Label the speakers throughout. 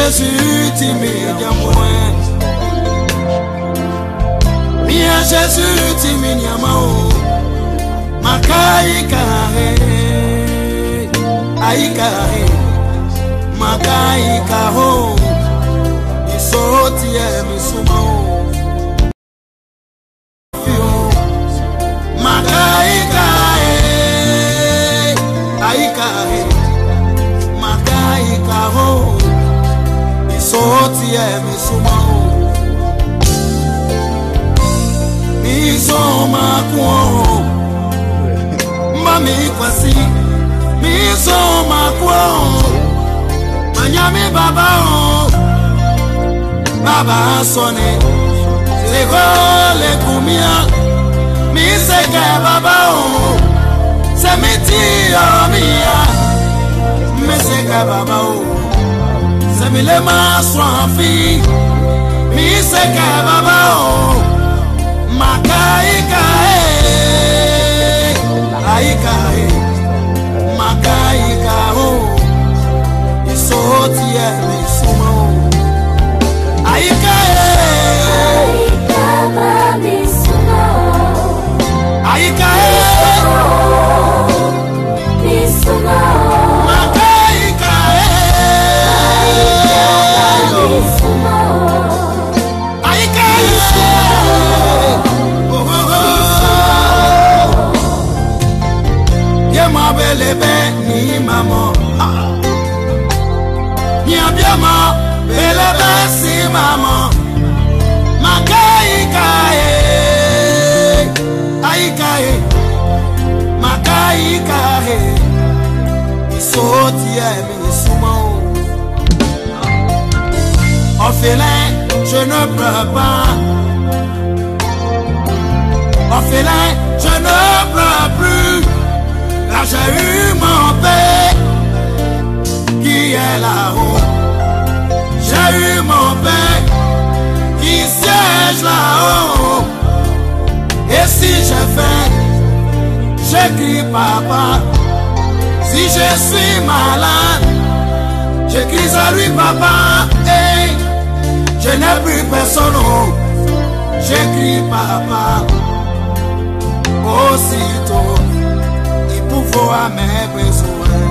Speaker 1: Jésus, tu m'aides moi. Mia Jésus, tu m'aides moi. Makaïkahe, aïkahe, makaïkaho, isoti emisumao. Makaïkahe, aïkahe, makaïkaho, isoti emisumao. Misomakuo. Mami kwasi miso makwo manyami baba o baba sone segole kumia miseke baba o semiti o mia miseke baba o semile maswafi miseke baba o makaika aikae makaika o isoti emisuma aikae aika misuma aikae misuma makaika misuma aikae ma belebe ni mama ni abiama belebe si mama makaikae aikae makaikae isoti emisuma orphelin je ne pleure pas orphelin je ne pleure plus. Là j'ai eu mon père qui est là-haut. J'ai eu mon père qui siège là-haut. Et si j'ai faim, j'écris papa. Si je suis malade, j'écris à lui papa. Hey, je n'ai plus personne. J'écris papa. Aussitôt à mes besoins.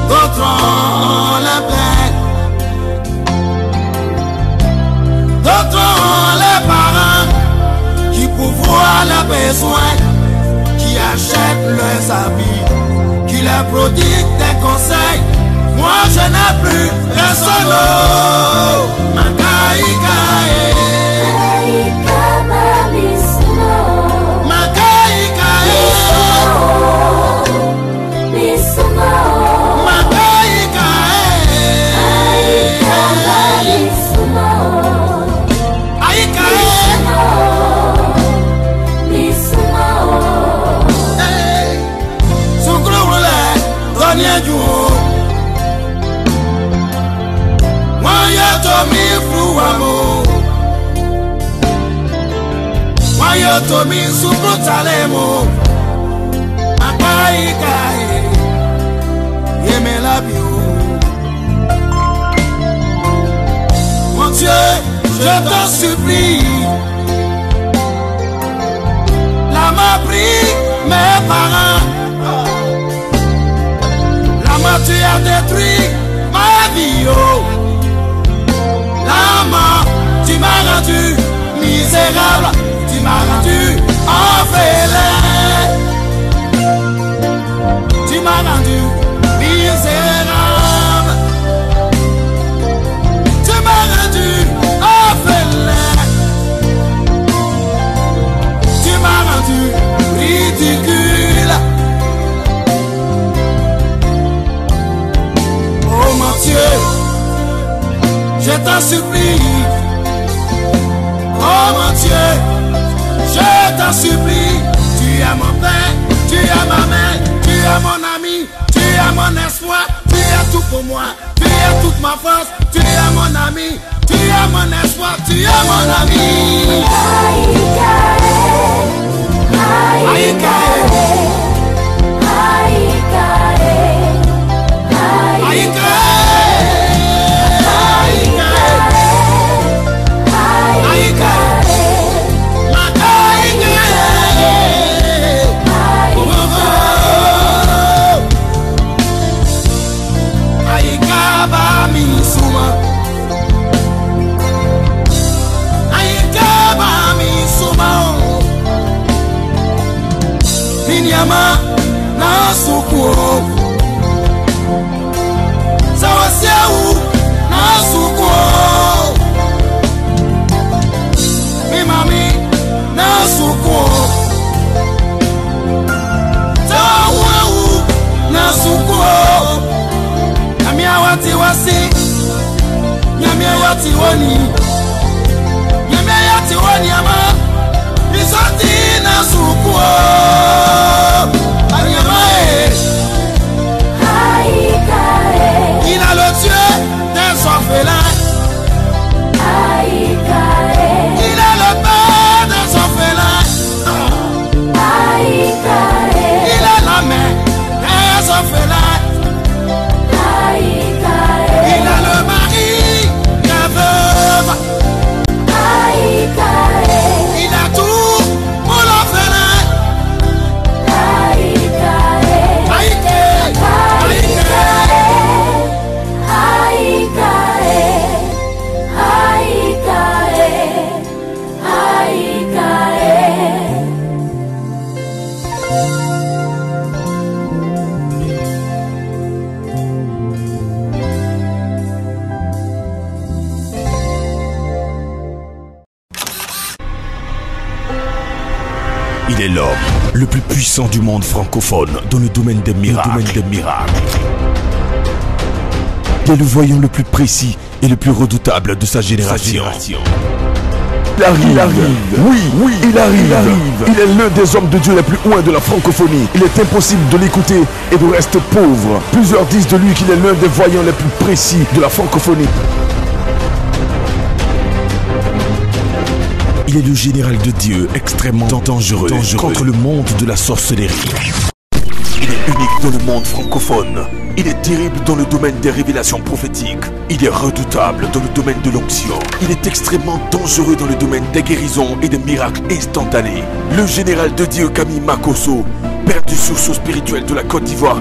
Speaker 1: D'autres ont la peine, d'autres ont les parents qui pourvoient leurs besoins, qui achètent leurs habits, qui leur prodiguent des conseils. Moi je n'ai plus personne. Makaïkae to mi suprotalemo makaikae yemelabio. Mon Dieu, je t'en supplie, la m'a pris mes parents, la m'a tu as détruit ma vie, oh. La m'a tu m'as rendu misérable, tu m'as rendu orphelin, tu m'as rendu misérable, tu m'as rendu orphelin, tu m'as rendu ridicule. Oh mon Dieu, je t'en supplie. Oh mon Dieu, je t'en supplie. Tu es mon père, tu es ma mère, tu es mon ami, tu es mon espoir, tu es tout pour moi, tu es toute ma force, tu es mon ami, tu es mon espoir, tu es mon ami. Aïkae, aïkae, aïkae, tiwoni. Nyemea tiwoni ama. Isoti na sukuo. Anyamae. Il a le Dieu des orphelins. Il est le père des orphelins. Il est la mère des orphelins. Il est le mari des veuves. Il a tout pour l'orphelin.
Speaker 2: Il est l'homme le plus puissant du monde francophone dans le domaine des miracles. Il est le voyant le plus précis et le plus redoutable de sa génération.
Speaker 3: Il arrive. Oui, il arrive. Il est l'un des hommes de Dieu les plus loin de la francophonie. Il est impossible de l'écouter et de rester pauvre. Plusieurs disent de lui qu'il est l'un des voyants les plus précis de la francophonie.
Speaker 2: Il est le général de Dieu extrêmement dangereux contre le monde de la sorcellerie. Il est unique dans le monde francophone. Il est terrible dans le domaine des révélations prophétiques. Il est redoutable dans le domaine de l'onction. Il est extrêmement dangereux dans le domaine des guérisons et des miracles instantanés. Le général de Dieu Camille Makosso, père du sursaut spirituel de la Côte d'Ivoire.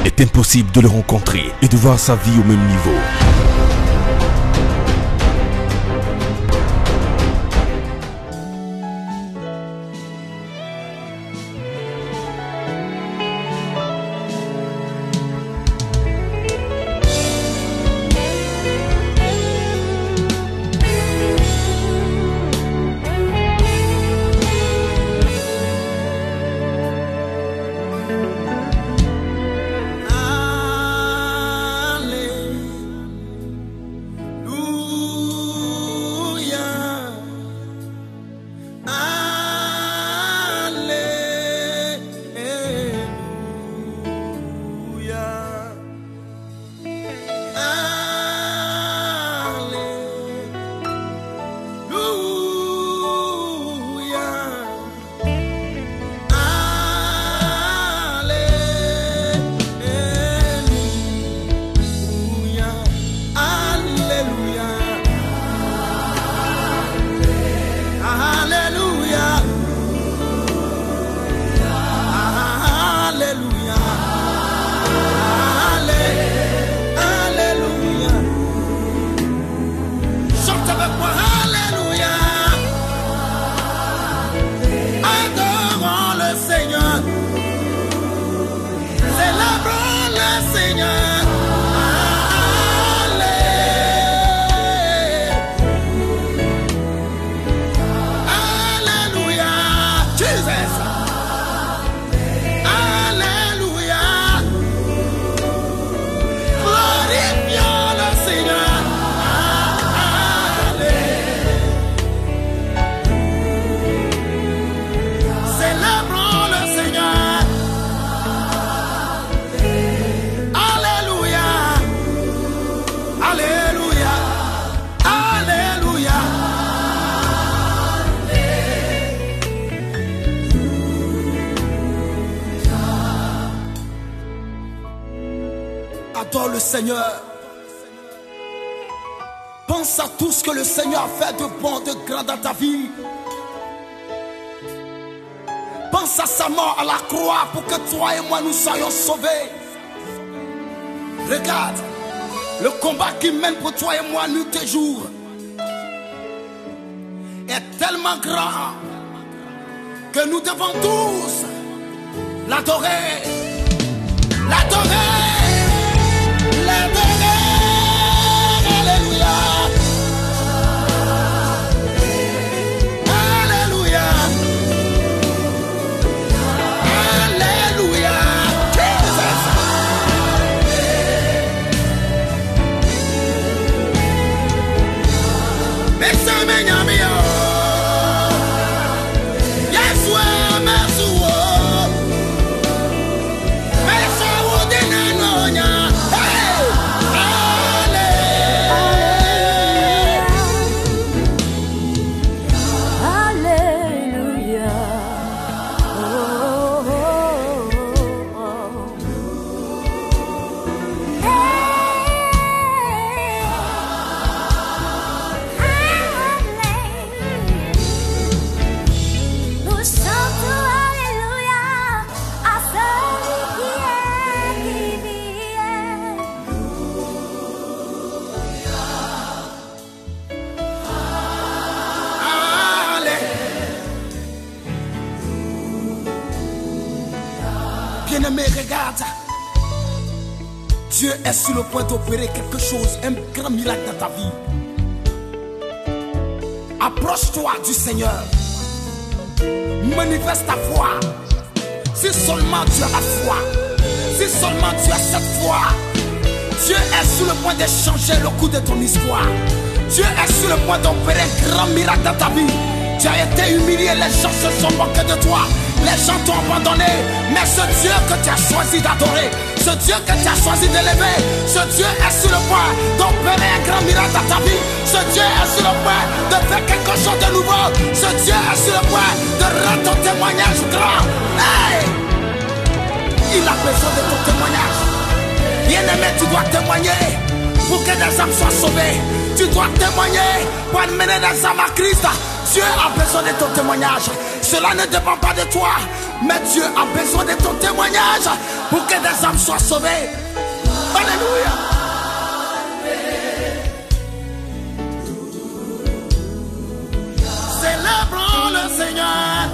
Speaker 2: Il est impossible de le rencontrer et de voir sa vie au même niveau.
Speaker 1: Adore le Seigneur. Pense à tout ce que le Seigneur a fait de bon, de grand dans ta vie. Pense à sa mort à la croix pour que toi et moi nous soyons sauvés. Regarde, le combat qui mène pour toi et moi nuit et jour est tellement grand que nous devons tous l'adorer. L'adorer. L'adorer. Alléluia. Alléluia. Alléluia. Jesus. Bien-aimé, regarde. Dieu est sur le point d'opérer quelque chose, un grand miracle dans ta vie. Approche-toi du Seigneur. Manifeste ta foi. Si seulement tu as la foi, si seulement tu as cette foi, Dieu est sur le point de changer le cours de ton histoire. Dieu est sur le point d'opérer un grand miracle dans ta vie. Tu as été humilié, les gens se sont moqués de toi. Les gens t'ont abandonné. Mais ce Dieu que tu as choisi d'adorer, ce Dieu que tu as choisi d'élever, ce Dieu est sur le point d'opérer un grand miracle dans ta vie. Ce Dieu est sur le point de faire quelque chose de nouveau. Ce Dieu est sur le point de rendre ton témoignage grand. Hey! Il a besoin de ton témoignage. Bien-aimé, tu dois témoigner pour que des âmes soient sauvées. Tu dois témoigner pour amener des âmes à Christ. Dieu a besoin de ton témoignage. Cela ne dépend pas de toi, mais Dieu a besoin de ton témoignage pour que des âmes soient sauvées. Alléluia. Célébrons le Seigneur.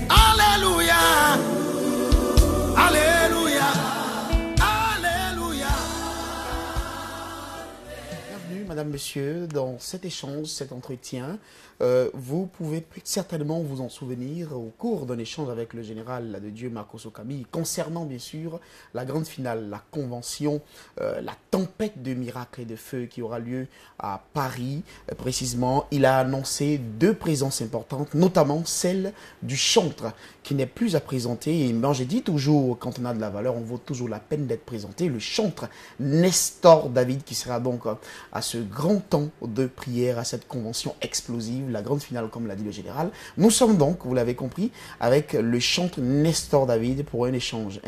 Speaker 1: Alléluia. Alléluia. Alléluia.
Speaker 4: Bienvenue, madame, monsieur, dans cet échange, cet entretien. Vous pouvez certainement vous en souvenir au cours d'un échange avec le général de Dieu Marcos Okami concernant bien sûr la grande finale, la convention, la tempête de miracles et de feu qui aura lieu à Paris. Précisément, il a annoncé 2 présences importantes, notamment celle du chantre qui n'est plus à présenter. Et ben, j'ai dit toujours, quand on a de la valeur, on vaut toujours la peine d'être présenté. Le chantre Nestor David qui sera donc à ce grand temps de prière, à cette convention explosive, la grande finale comme l'a dit le général. Nous sommes donc, vous l'avez compris, avec le chantre Nestor David pour un échange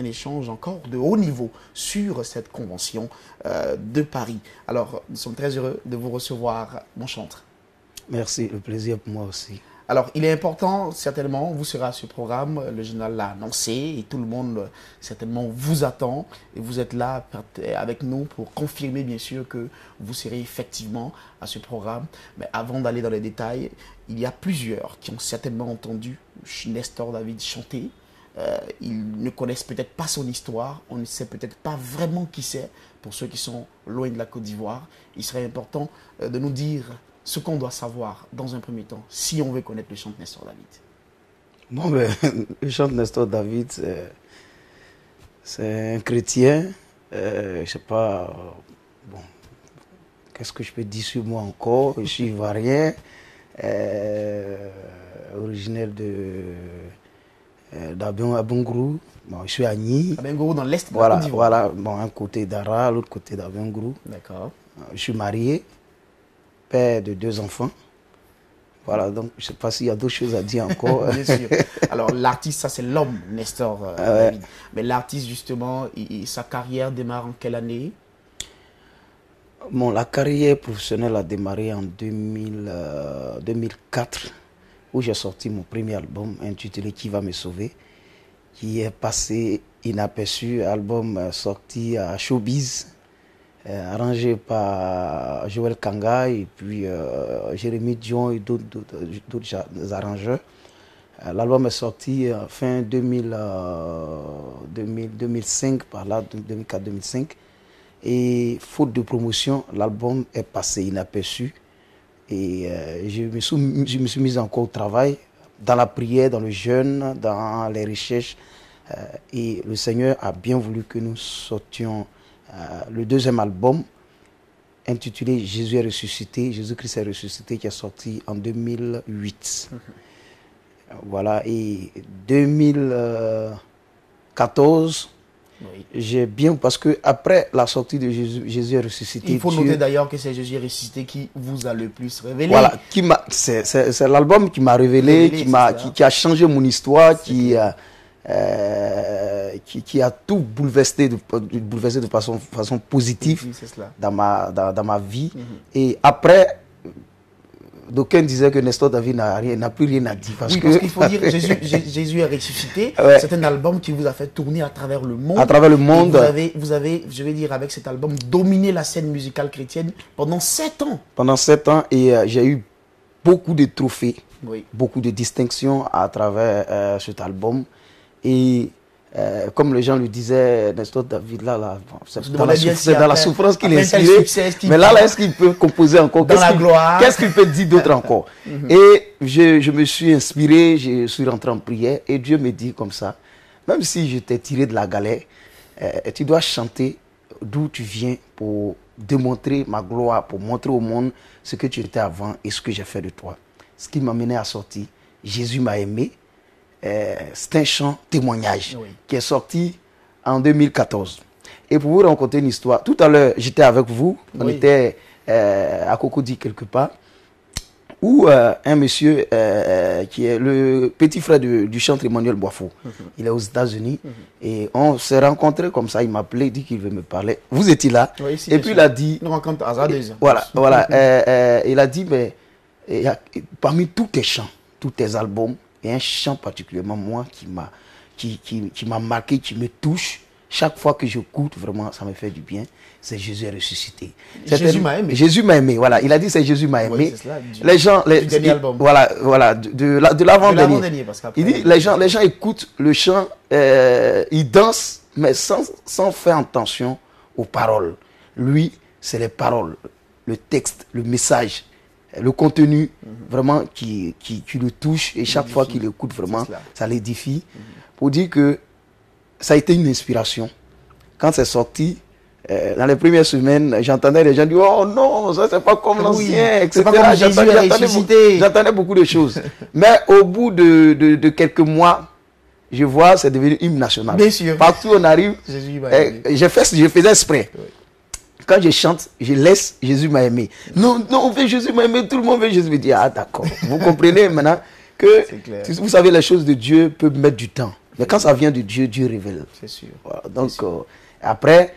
Speaker 4: encore de haut niveau sur cette convention de Paris. Alors, nous sommes très heureux de vous recevoir, mon chantre.
Speaker 5: Merci, le plaisir pour moi aussi.
Speaker 4: Alors, il est important, certainement, vous serez à ce programme, le général l'a annoncé et tout le monde, certainement, vous attend. Et vous êtes là avec nous pour confirmer, bien sûr, que vous serez effectivement à ce programme. Mais avant d'aller dans les détails, il y a plusieurs qui ont certainement entendu Nestor David chanter. Ils ne connaissent peut-être pas son histoire, on ne sait peut-être pas vraiment qui c'est. Pour ceux qui sont loin de la Côte d'Ivoire, il serait important de nous dire ce qu'on doit savoir dans un premier temps, si on veut connaître le chantre Nestor David.
Speaker 5: Bon, ben, le chantre Nestor David, c'est un chrétien. Je ne sais pas, bon, qu'est-ce que je peux dire sur moi encore? Je suis ivoirien, originaire d'Abongrou. Bon, je suis à Nîmes.
Speaker 4: Abongrou dans l'est de la Côte d'Ivoire.
Speaker 5: Voilà, bon, un côté d'Ara, l'autre côté d'Abongrou.
Speaker 4: D'accord.
Speaker 5: Je suis marié, père de 2 enfants. Voilà, donc je ne sais pas s'il y a d'autres choses à dire encore.
Speaker 4: Bien sûr. Alors l'artiste, ça c'est l'homme, Nestor David. Mais l'artiste, justement, sa carrière démarre en quelle année?
Speaker 5: Bon, la carrière professionnelle a démarré en 2004, où j'ai sorti mon premier album intitulé Qui va me sauver, qui est passé inaperçu, album sorti à Showbiz, arrangé par Joël Kanga et puis Jérémy Dion et d'autres arrangeurs. L'album est sorti fin 2005, par là, 2004-2005. Et faute de promotion, l'album est passé inaperçu. Et je me suis mis encore au travail, dans la prière, dans le jeûne, dans les recherches. Et le Seigneur a bien voulu que nous sortions le 2e album intitulé Jésus est ressuscité, Jésus-Christ est ressuscité, qui est sorti en 2008. Voilà, et 2014, oui. J'ai bien, parce que après la sortie de Jésus est ressuscité,
Speaker 4: il faut noter d'ailleurs que c'est Jésus est ressuscité qui vous a le plus révélé.
Speaker 5: Voilà, c'est l'album qui m'a révélé, qui a changé mon histoire, qui a tout bouleversé de façon positive dans ma vie. Et après, d'aucuns disaient que Nestor David n'a plus rien à dire.
Speaker 4: Parce qu'il faut dire Jésus est ressuscité. Ouais. C'est un album qui vous a fait tourner à travers le monde.
Speaker 5: À travers le monde.
Speaker 4: Vous avez, je vais dire, avec cet album, dominé la scène musicale chrétienne pendant 7 ans.
Speaker 5: Pendant 7 ans, et j'ai eu beaucoup de trophées,
Speaker 4: oui.
Speaker 5: Beaucoup de distinctions à travers cet album. Et comme les gens le disaient, Nestor David, c'est dans la souffrance qu'il est inspiré. Mais là, est-ce qu'il peut composer encore? Qu'est-ce qu'il peut dire d'autre encore? Et je me suis inspiré, je suis rentré en prière et Dieu me dit comme ça, même si je t'ai tiré de la galère, tu dois chanter d'où tu viens pour démontrer ma gloire, pour montrer au monde ce que tu étais avant et ce que j'ai fait de toi. Ce qui m'a mené à sortir Jésus m'a aimé. C'est un chant témoignage qui est sorti en 2014. Et pour vous raconter une histoire, tout à l'heure j'étais avec vous, on était à Cocody quelque part, où un monsieur qui est le petit frère du chanteur Emmanuel Boifo, il est aux États-Unis, et on s'est rencontrés comme ça, il m'a appelé, il dit qu'il veut me parler. Vous étiez là, et puis il a dit...
Speaker 4: Une rencontre hasardeuse.
Speaker 5: Voilà, il a dit, mais parmi tous tes chants, tous tes albums, il y a un chant particulièrement, moi, qui m'a marqué, qui me touche. Chaque fois que j'écoute, vraiment, ça me fait du bien. C'est Jésus est ressuscité.
Speaker 4: Jésus m'a aimé.
Speaker 5: Jésus m'a aimé, voilà. Il a dit c'est Jésus m'a aimé.
Speaker 4: Oui, cela,
Speaker 5: les gens,
Speaker 4: du dernier album.
Speaker 5: Voilà, de l'avant-dernier. Les gens écoutent le chant, ils dansent, mais sans faire attention aux paroles. Lui, c'est les paroles, le texte, le message, le contenu, vraiment, qui le touche. Et chaque fois qu'il écoute, vraiment, ça l'édifie. Pour dire que ça a été une inspiration. Quand c'est sorti, dans les premières semaines, j'entendais les gens dire « Oh non, ça c'est pas comme l'ancien, etc. » J'entendais beaucoup de choses. Mais au bout de quelques mois, je vois, c'est devenu hymne national.
Speaker 4: Bien sûr.
Speaker 5: Partout où on arrive, je faisais exprès. Oui. Quand je chante, je laisse Jésus m'a aimé. Non, on veut Jésus m'a aimé, tout le monde veut Jésus. Je dis, ah d'accord. Vous comprenez maintenant que, vous savez, les choses de Dieu peuvent mettre du temps. Mais quand ça vient de Dieu, Dieu révèle.
Speaker 4: C'est sûr.
Speaker 5: Voilà. Donc, après,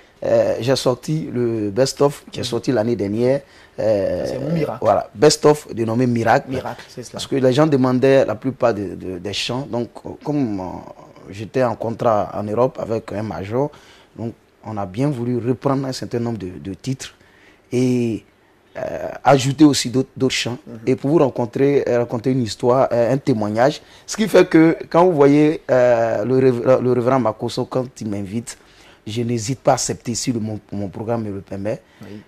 Speaker 5: j'ai sorti le best-of qui est sorti l'année dernière.
Speaker 4: C'est mon miracle.
Speaker 5: Voilà, best-of dénommé Miracle.
Speaker 4: Miracle, c'est cela.
Speaker 5: Parce que les gens demandaient la plupart des chants. Donc, comme j'étais en contrat en Europe avec un major, donc on a bien voulu reprendre un certain nombre de titres et ajouter aussi d'autres chants. Et pour vous raconter une histoire, un témoignage. Ce qui fait que quand vous voyez le révérend Makosso, quand il m'invite, je n'hésite pas à accepter si mon programme me le permet. Oui.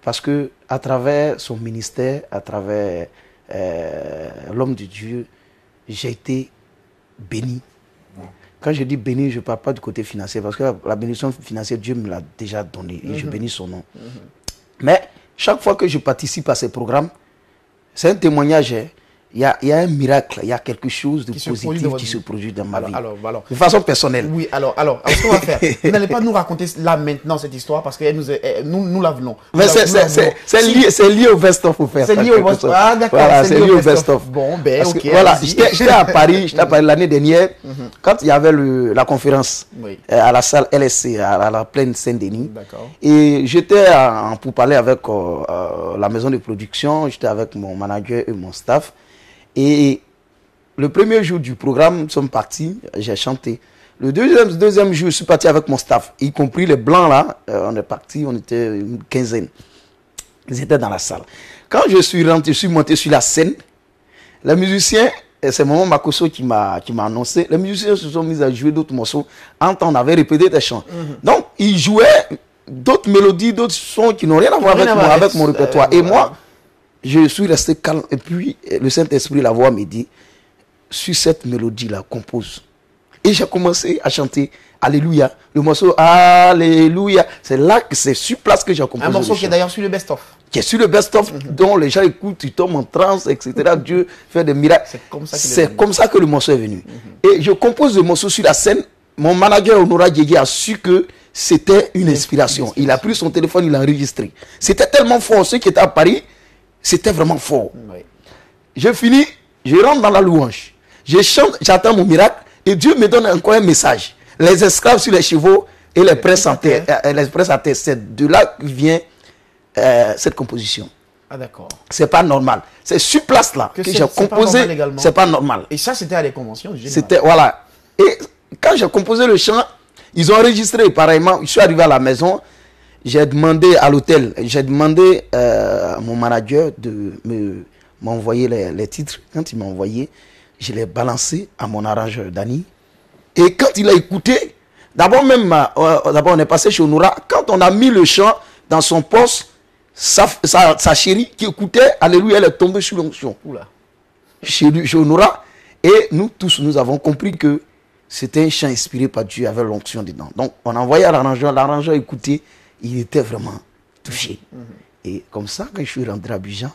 Speaker 5: Parce que à travers son ministère, à travers l'homme de Dieu, j'ai été béni. Oui. Quand je dis béni, je ne parle pas du côté financier, parce que la bénédiction financière, Dieu me l'a déjà donnée et je bénis son nom. Mais chaque fois que je participe à ces programmes, c'est un témoignage. Il y a un miracle, il y a quelque chose de positif qui se produit dans ma vie. De façon personnelle.
Speaker 4: Oui, alors ce qu'on va faire, vous n'allez pas nous raconter là maintenant cette histoire parce que nous la venons.
Speaker 5: Mais c'est lié au best-of pour faire ça.
Speaker 4: C'est lié au best-of. Ah d'accord,
Speaker 5: voilà, c'est lié au best-of.
Speaker 4: Bon, ben ok.
Speaker 5: Voilà, j'étais à Paris, l'année dernière, quand il y avait la conférence à la salle LSC, à la plaine Saint-Denis. Et j'étais pour parler avec la maison de production, j'étais avec mon manager et mon staff. Et le premier jour du programme, nous sommes partis, j'ai chanté. Le deuxième jour, je suis parti avec mon staff, y compris les blancs là. On est partis, on était une quinzaine. Ils étaient dans la salle. Quand je suis rentré, je suis monté sur la scène. Les musiciens, c'est Maman Makosso qui m'a annoncé, les musiciens se sont mis à jouer d'autres morceaux. On avait répété des chants. Donc, ils jouaient d'autres mélodies, d'autres sons qui n'ont rien à voir avec mon répertoire. Et moi, je suis resté calme et puis le Saint-Esprit, la voix me dit, sur cette mélodie-là, compose. Et j'ai commencé à chanter Alléluia. Le morceau Alléluia. C'est là que c'est sur place que j'ai composé.
Speaker 4: Un morceau qui est d'ailleurs sur le best-of.
Speaker 5: Qui est sur le best-of, dont les gens écoutent, ils tombent en transe, etc. Dieu fait des miracles. C'est comme ça que le morceau est venu. Et je compose le morceau sur la scène. Mon manager Honora Djegui a su que c'était une inspiration. Il a pris son téléphone, il a enregistré. C'était tellement fort. Ceux qui étaient à Paris, c'était vraiment fort. Oui. Je finis, je rentre dans la louange. Je chante, j'attends mon miracle et Dieu me donne encore un message. Les esclaves sur les chevaux et les princes en terre. C'est de là que vient cette composition.
Speaker 4: Ah d'accord.
Speaker 5: C'est pas normal. C'est sur place là que j'ai composé. C'est pas normal.
Speaker 4: Et ça c'était à les conventions.
Speaker 5: C'était voilà. Et quand j'ai composé le chant, ils ont enregistré pareillement. Je suis arrivé à la maison. J'ai demandé à l'hôtel, j'ai demandé à mon manager de m'envoyer les titres. Quand il m'a envoyé, je l'ai balancé à mon arrangeur Dani Et quand il a écouté, d'abord on est passé chez Onura. Quand on a mis le chant dans son poste, sa chérie qui écoutait, alléluia, elle est tombée sur l'onction. Chez Onura. Et nous tous, nous avons compris que c'était un chant inspiré par Dieu avec l'onction dedans. Donc on a envoyé à l'arrangeur écouter, il était vraiment touché. Et comme ça, quand je suis rentré à Abidjan,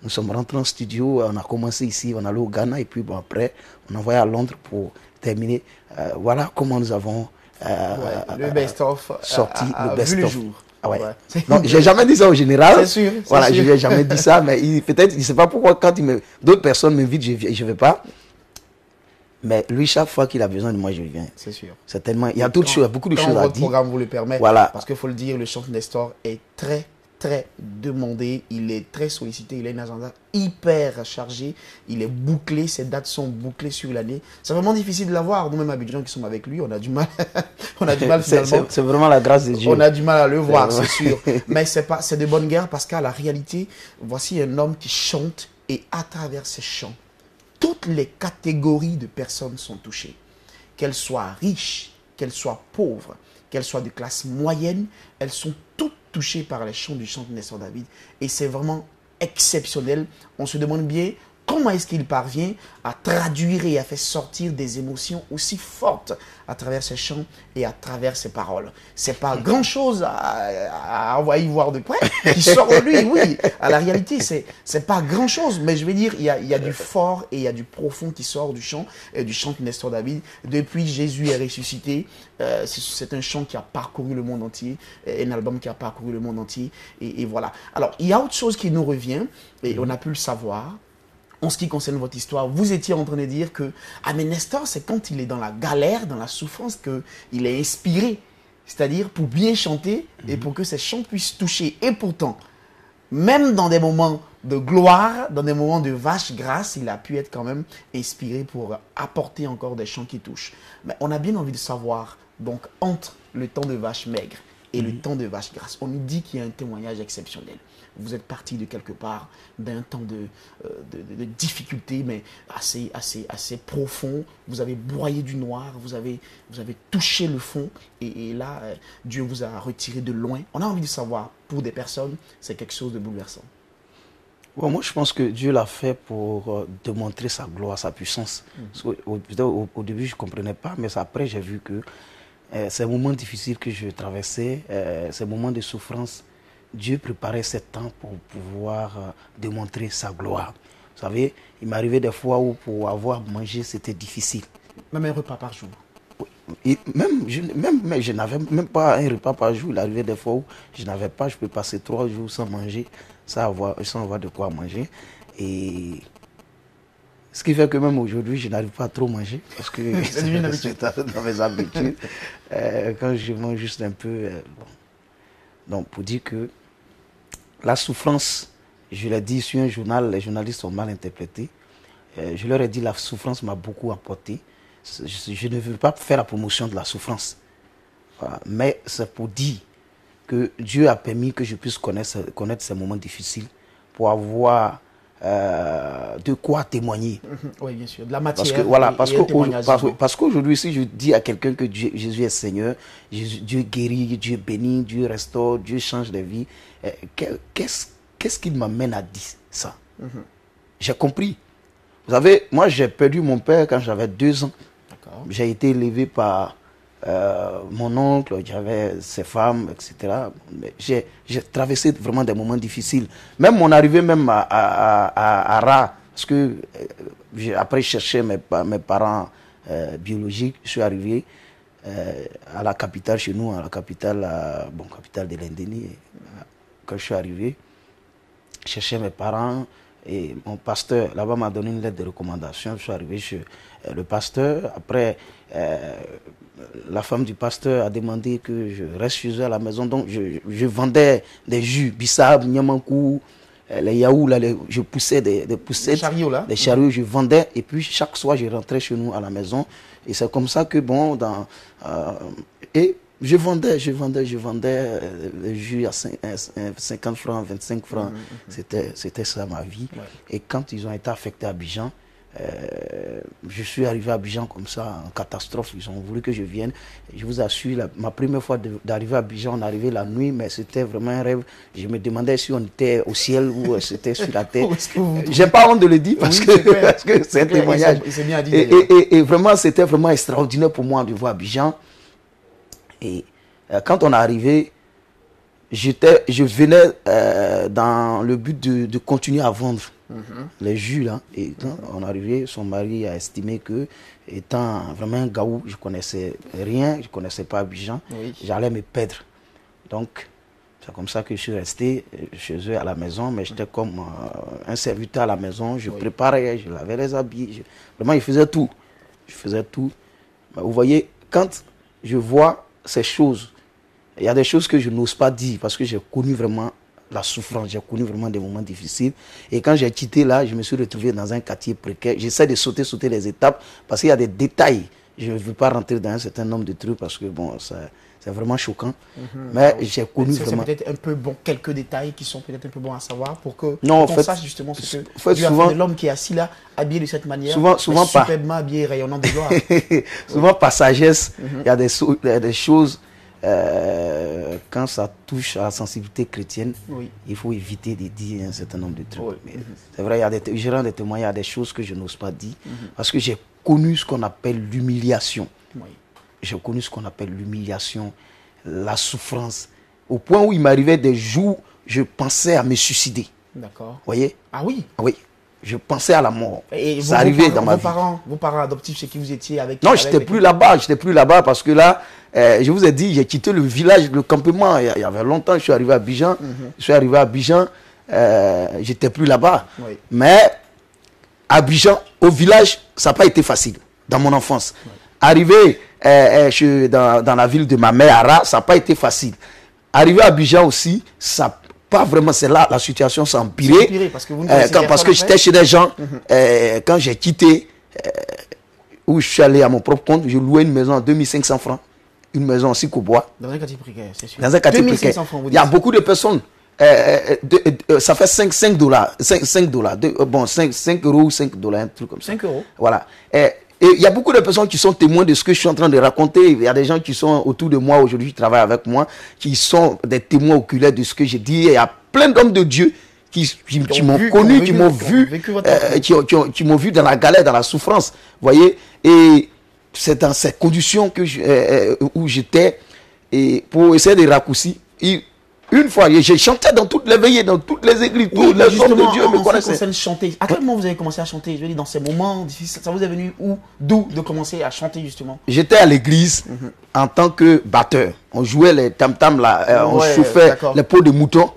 Speaker 5: nous sommes rentrés en studio, on a commencé ici, on allait au Ghana, et puis bon, après, on a envoyé à Londres pour terminer. Voilà comment nous avons
Speaker 4: le best-of
Speaker 5: sorti le best-of.
Speaker 4: Vu le jour.
Speaker 5: Ah ouais. Non, j'ai jamais dit ça au général.
Speaker 4: C'est sûr.
Speaker 5: Voilà, je lui ai jamais dit ça, mais peut-être, il ne sait pas pourquoi, quand d'autres personnes m'invitent, je ne vais pas. Mais lui, chaque fois qu'il a besoin de moi, je viens.
Speaker 4: C'est sûr.
Speaker 5: C'est tellement, il y a d'autres choses, beaucoup de choses à dire.
Speaker 4: Votre programme vous le permet.
Speaker 5: Voilà.
Speaker 4: Parce qu'il faut le dire, le chant Nestor est très demandé, il est très sollicité, il a une agenda hyper chargé, il est bouclé, ses dates sont bouclées sur l'année. C'est vraiment difficile de l'avoir. Nous-mêmes Abidjan qui sommes avec lui, on a du mal. Finalement.
Speaker 5: C'est vraiment la grâce de Dieu.
Speaker 4: On a du mal à le voir, c'est sûr. Mais c'est de bonne guerre parce qu'à la réalité, voici un homme qui chante et à travers ses chants, toutes les catégories de personnes sont touchées. Qu'elles soient riches, qu'elles soient pauvres, qu'elles soient de classe moyenne, elles sont toutes touchées par les chants du chant de Nestor David. Et c'est vraiment exceptionnel. On se demande bien comment est-ce qu'il parvient à traduire et à faire sortir des émotions aussi fortes à travers ses chants et à travers ses paroles. C'est pas grand-chose à y voir de près qui sort de lui, oui. À la réalité, c'est pas grand-chose, mais je vais dire, il y a du fort et il y a du profond qui sort du chant de Nestor David. Depuis Jésus est ressuscité, c'est un chant qui a parcouru le monde entier, un album qui a parcouru le monde entier, et voilà. Alors, il y a autre chose qui nous revient, et on a pu le savoir. En ce qui concerne votre histoire, vous étiez en train de dire que mais Nestor, c'est quand il est dans la galère, dans la souffrance, qu'il est inspiré. C'est-à-dire pour bien chanter et pour que ses chants puissent toucher. Et pourtant, même dans des moments de gloire, dans des moments de vache grasse, il a pu être quand même inspiré pour apporter encore des chants qui touchent. Mais on a bien envie de savoir, donc, entre le temps de vache maigre et le temps de vache grasse, on nous dit qu'il y a un témoignage exceptionnel. Vous êtes parti de quelque part, d'un temps de difficulté, mais assez profond. Vous avez broyé du noir, vous avez touché le fond. Et là, Dieu vous a retiré de loin. On a envie de savoir, pour des personnes, c'est quelque chose de bouleversant.
Speaker 5: Bon, moi, je pense que Dieu l'a fait pour démontrer sa gloire, sa puissance. Au début, je ne comprenais pas, mais après, j'ai vu que ces moments difficiles que je traversais, ces moments de souffrance, Dieu préparait ce temps pour pouvoir démontrer sa gloire. Vous savez, il m'arrivait des fois où pour avoir mangé, c'était difficile.
Speaker 4: Même un repas par jour.
Speaker 5: Et je n'avais même pas un repas par jour. Il arrivait des fois où je n'avais pas, je peux passer 3 jours sans manger, sans avoir de quoi manger. Et ce qui fait que même aujourd'hui, je n'arrive pas à trop manger parce que c'est dans mes habitudes. Quand je mange juste un peu. Bon. Donc, pour dire que la souffrance, je l'ai dit sur un journal, les journalistes ont mal interprété. Je leur ai dit la souffrance m'a beaucoup apporté. Je ne veux pas faire la promotion de la souffrance. Voilà. Mais c'est pour dire que Dieu a permis que je puisse connaître ces moments difficiles pour avoir de quoi témoigner.
Speaker 4: Oui, bien sûr. De la matière.
Speaker 5: Parce qu'aujourd'hui, si je dis à quelqu'un que Jésus est Seigneur, Dieu guérit, Dieu bénit, Dieu restaure, Dieu change les vies, qu'est-ce qui m'amène à dire ça? J'ai compris. Vous savez, moi j'ai perdu mon père quand j'avais 2 ans. J'ai été élevé par mon oncle, j'avais ses femmes, etc. J'ai traversé vraiment des moments difficiles. Même mon arrivée même à Ra, parce que après je cherchais mes parents biologiques, je suis arrivé à la capitale chez nous, à la capitale, capitale de l'Indonésie. Quand je suis arrivé, je cherchais mes parents. Et mon pasteur, là-bas, m'a donné une lettre de recommandation. Je suis arrivé chez le pasteur. Après, la femme du pasteur a demandé que je reste chez eux à la maison. Donc, je vendais des jus, bissab, nyamankou, les yaourts, là, je poussais des poussettes. Des chariots, je vendais. Et puis, chaque soir, je rentrais chez nous à la maison. Et c'est comme ça que, je vendais le jus à 50 francs, 25 francs. C'était ça ma vie. Ouais. Et quand ils ont été affectés à Abidjan, Je suis arrivé à Abidjan comme ça, en catastrophe. Ils ont voulu que je vienne. Je vous assure, ma première fois d'arriver à Abidjan, on est arrivé la nuit, mais c'était vraiment un rêve. Je me demandais si on était au ciel ou c'était sur la terre. J'ai pas honte de le dire parce que c'est un témoignage. Et vraiment, c'était vraiment extraordinaire pour moi de voir Abidjan. Et quand on est arrivé, je venais dans le but de continuer à vendre les jus là. Et quand on est arrivé, son mari a estimé que, étant vraiment un gaou, je connaissais rien, je connaissais pas Abidjan, j'allais me perdre. Donc c'est comme ça que je suis resté chez eux à la maison, mais j'étais comme un serviteur à la maison. Je préparais, je lavais les habits, vraiment je faisais tout. Je faisais tout. Mais vous voyez, quand je vois ces choses, il y a des choses que je n'ose pas dire parce que j'ai connu vraiment la souffrance, j'ai connu vraiment des moments difficiles. Et quand j'ai quitté là, je me suis retrouvé dans un quartier précaire. J'essaie de sauter les étapes parce qu'il y a des détails. Je ne veux pas rentrer dans un certain nombre de trucs parce que bon, c'est vraiment choquant. Mais j'ai connu vraiment...
Speaker 4: C'est peut-être un peu bon, quelques détails qui sont peut-être un peu bons à savoir pour que
Speaker 5: on
Speaker 4: sache justement ce que souvent, l'homme qui est assis là, habillé de cette manière,
Speaker 5: souvent
Speaker 4: superbement habillé, rayonnant de gloire.
Speaker 5: Souvent par sagesse, il y a des choses... quand ça touche à la sensibilité chrétienne, il faut éviter de dire un certain nombre de trucs. C'est vrai, je rends des témoignages, il y a des choses que je n'ose pas dire parce que j'ai connu ce qu'on appelle l'humiliation. J'ai connu ce qu'on appelle l'humiliation, la souffrance, au point où il m'arrivait des jours, je pensais à me suicider.
Speaker 4: D'accord.
Speaker 5: Vous voyez?
Speaker 4: Ah oui?
Speaker 5: Oui. Je pensais à la mort.
Speaker 4: Et
Speaker 5: ça arrivait dans ma vie.
Speaker 4: Vos parents adoptifs chez qui vous étiez avec?
Speaker 5: Non, j'étais plus là-bas. J'étais plus là-bas parce que là, je vous ai dit, j'ai quitté le village, le campement. Il y avait longtemps, je suis arrivé à Abidjan. Je suis arrivé à Abidjan, j'étais plus là-bas. Mais Abidjan, au village, ça n'a pas été facile dans mon enfance. Arrivé dans la ville de ma mère, Ara, ça n'a pas été facile. Arrivé à Abidjan aussi, ça pas vraiment, c'est là la situation s'est empirée parce que j'étais chez des gens. Quand j'ai quitté, où je suis allé à mon propre compte, je louais une maison à 2500 francs, une maison aussi qu'au bois.
Speaker 4: Dans un quartier précaire, c'est sûr.
Speaker 5: Dans un quartier précaire. Il y a beaucoup de personnes. Ça fait 5 dollars. 5 dollars. Bon, 5 euros ou 5 dollars, un truc comme ça.
Speaker 4: 5 euros.
Speaker 5: Voilà. Et il y a beaucoup de personnes qui sont témoins de ce que je suis en train de raconter. Il y a des gens qui sont autour de moi aujourd'hui, qui travaillent avec moi, qui sont des témoins oculaires de ce que j'ai dit. Et il y a plein d'hommes de Dieu qui m'ont connu, qui m'ont vu, qui m'ont vu dans la galère, dans la souffrance. Vous voyez? Et c'est dans ces conditions où j'étais, et pour essayer de raccourcir. Une fois, j'ai chanté dans toutes les veillées, dans toutes les églises, tous les hommes de Dieu me connaissaient.
Speaker 4: Chanter. À quel moment vous avez commencé à chanter? Je veux dire, dans ces moments difficiles, ça vous est venu d'où de commencer à chanter justement? J'étais à l'église
Speaker 5: en tant que batteur. On jouait les tam-tams là, on chauffait les peaux de mouton.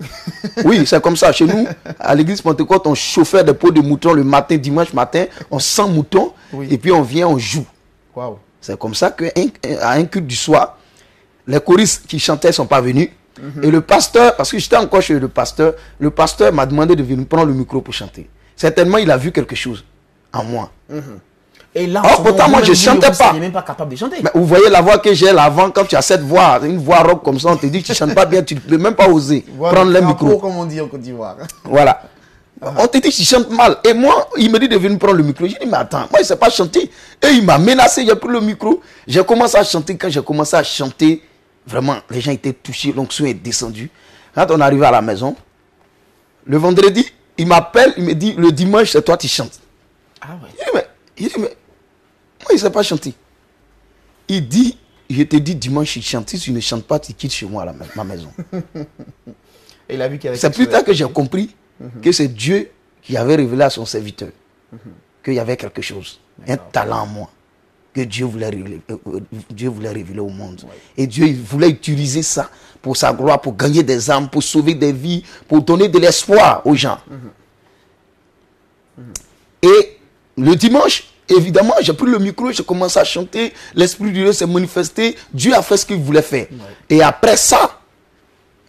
Speaker 5: Oui, c'est comme ça. Chez nous, à l'église Pentecôte, on chauffait des peaux de mouton le matin, dimanche matin, on sent mouton et puis on vient, on joue.
Speaker 4: Wow.
Speaker 5: C'est comme ça qu'à un culte du soir, les choristes qui chantaient ne sont pas venus. Et le pasteur, parce que j'étais encore chez le pasteur m'a demandé de venir prendre le micro pour chanter. Certainement, il a vu quelque chose en moi.
Speaker 4: Et là,
Speaker 5: pourtant, moi, je ne chantais pas.
Speaker 4: Même pas capable de chanter.
Speaker 5: Mais vous voyez la voix que j'ai là avant, quand tu as cette voix, une voix rock comme ça, on te dit que tu ne chantes pas bien, tu ne peux même pas oser prendre le micro.
Speaker 4: Comme on dit en Côte d'Ivoire.
Speaker 5: Voilà. On te dit que tu chantes mal. Et moi, il me dit de venir prendre le micro. J'ai dit, mais attends, moi, il ne sait pas chanter. Et il m'a menacé, j'ai pris le micro. J'ai commencé à chanter. Quand j'ai commencé à chanter, vraiment, les gens étaient touchés, l'onction est descendue. Quand on est arrivé à la maison, le vendredi, il m'appelle, il me dit, le dimanche, c'est toi qui chantes.
Speaker 4: Ah ouais.
Speaker 5: Il dit, mais moi, il ne sait pas chanter. Il dit, je te dis dimanche, il chante. Si tu ne chantes pas, tu quittes chez moi ma maison.
Speaker 4: Et il a vu qu'il y avait
Speaker 5: c'est plus tard que j'ai compris que c'est Dieu qui avait révélé à son serviteur qu'il y avait quelque chose, un talent en moi, que Dieu voulait révéler au monde. Ouais. Et Dieu voulait utiliser ça pour sa gloire, pour gagner des âmes, pour sauver des vies, pour donner de l'espoir aux gens. Et le dimanche, évidemment, j'ai pris le micro, j'ai commencé à chanter, l'Esprit de Dieu s'est manifesté, Dieu a fait ce qu'il voulait faire. Ouais. Et après ça,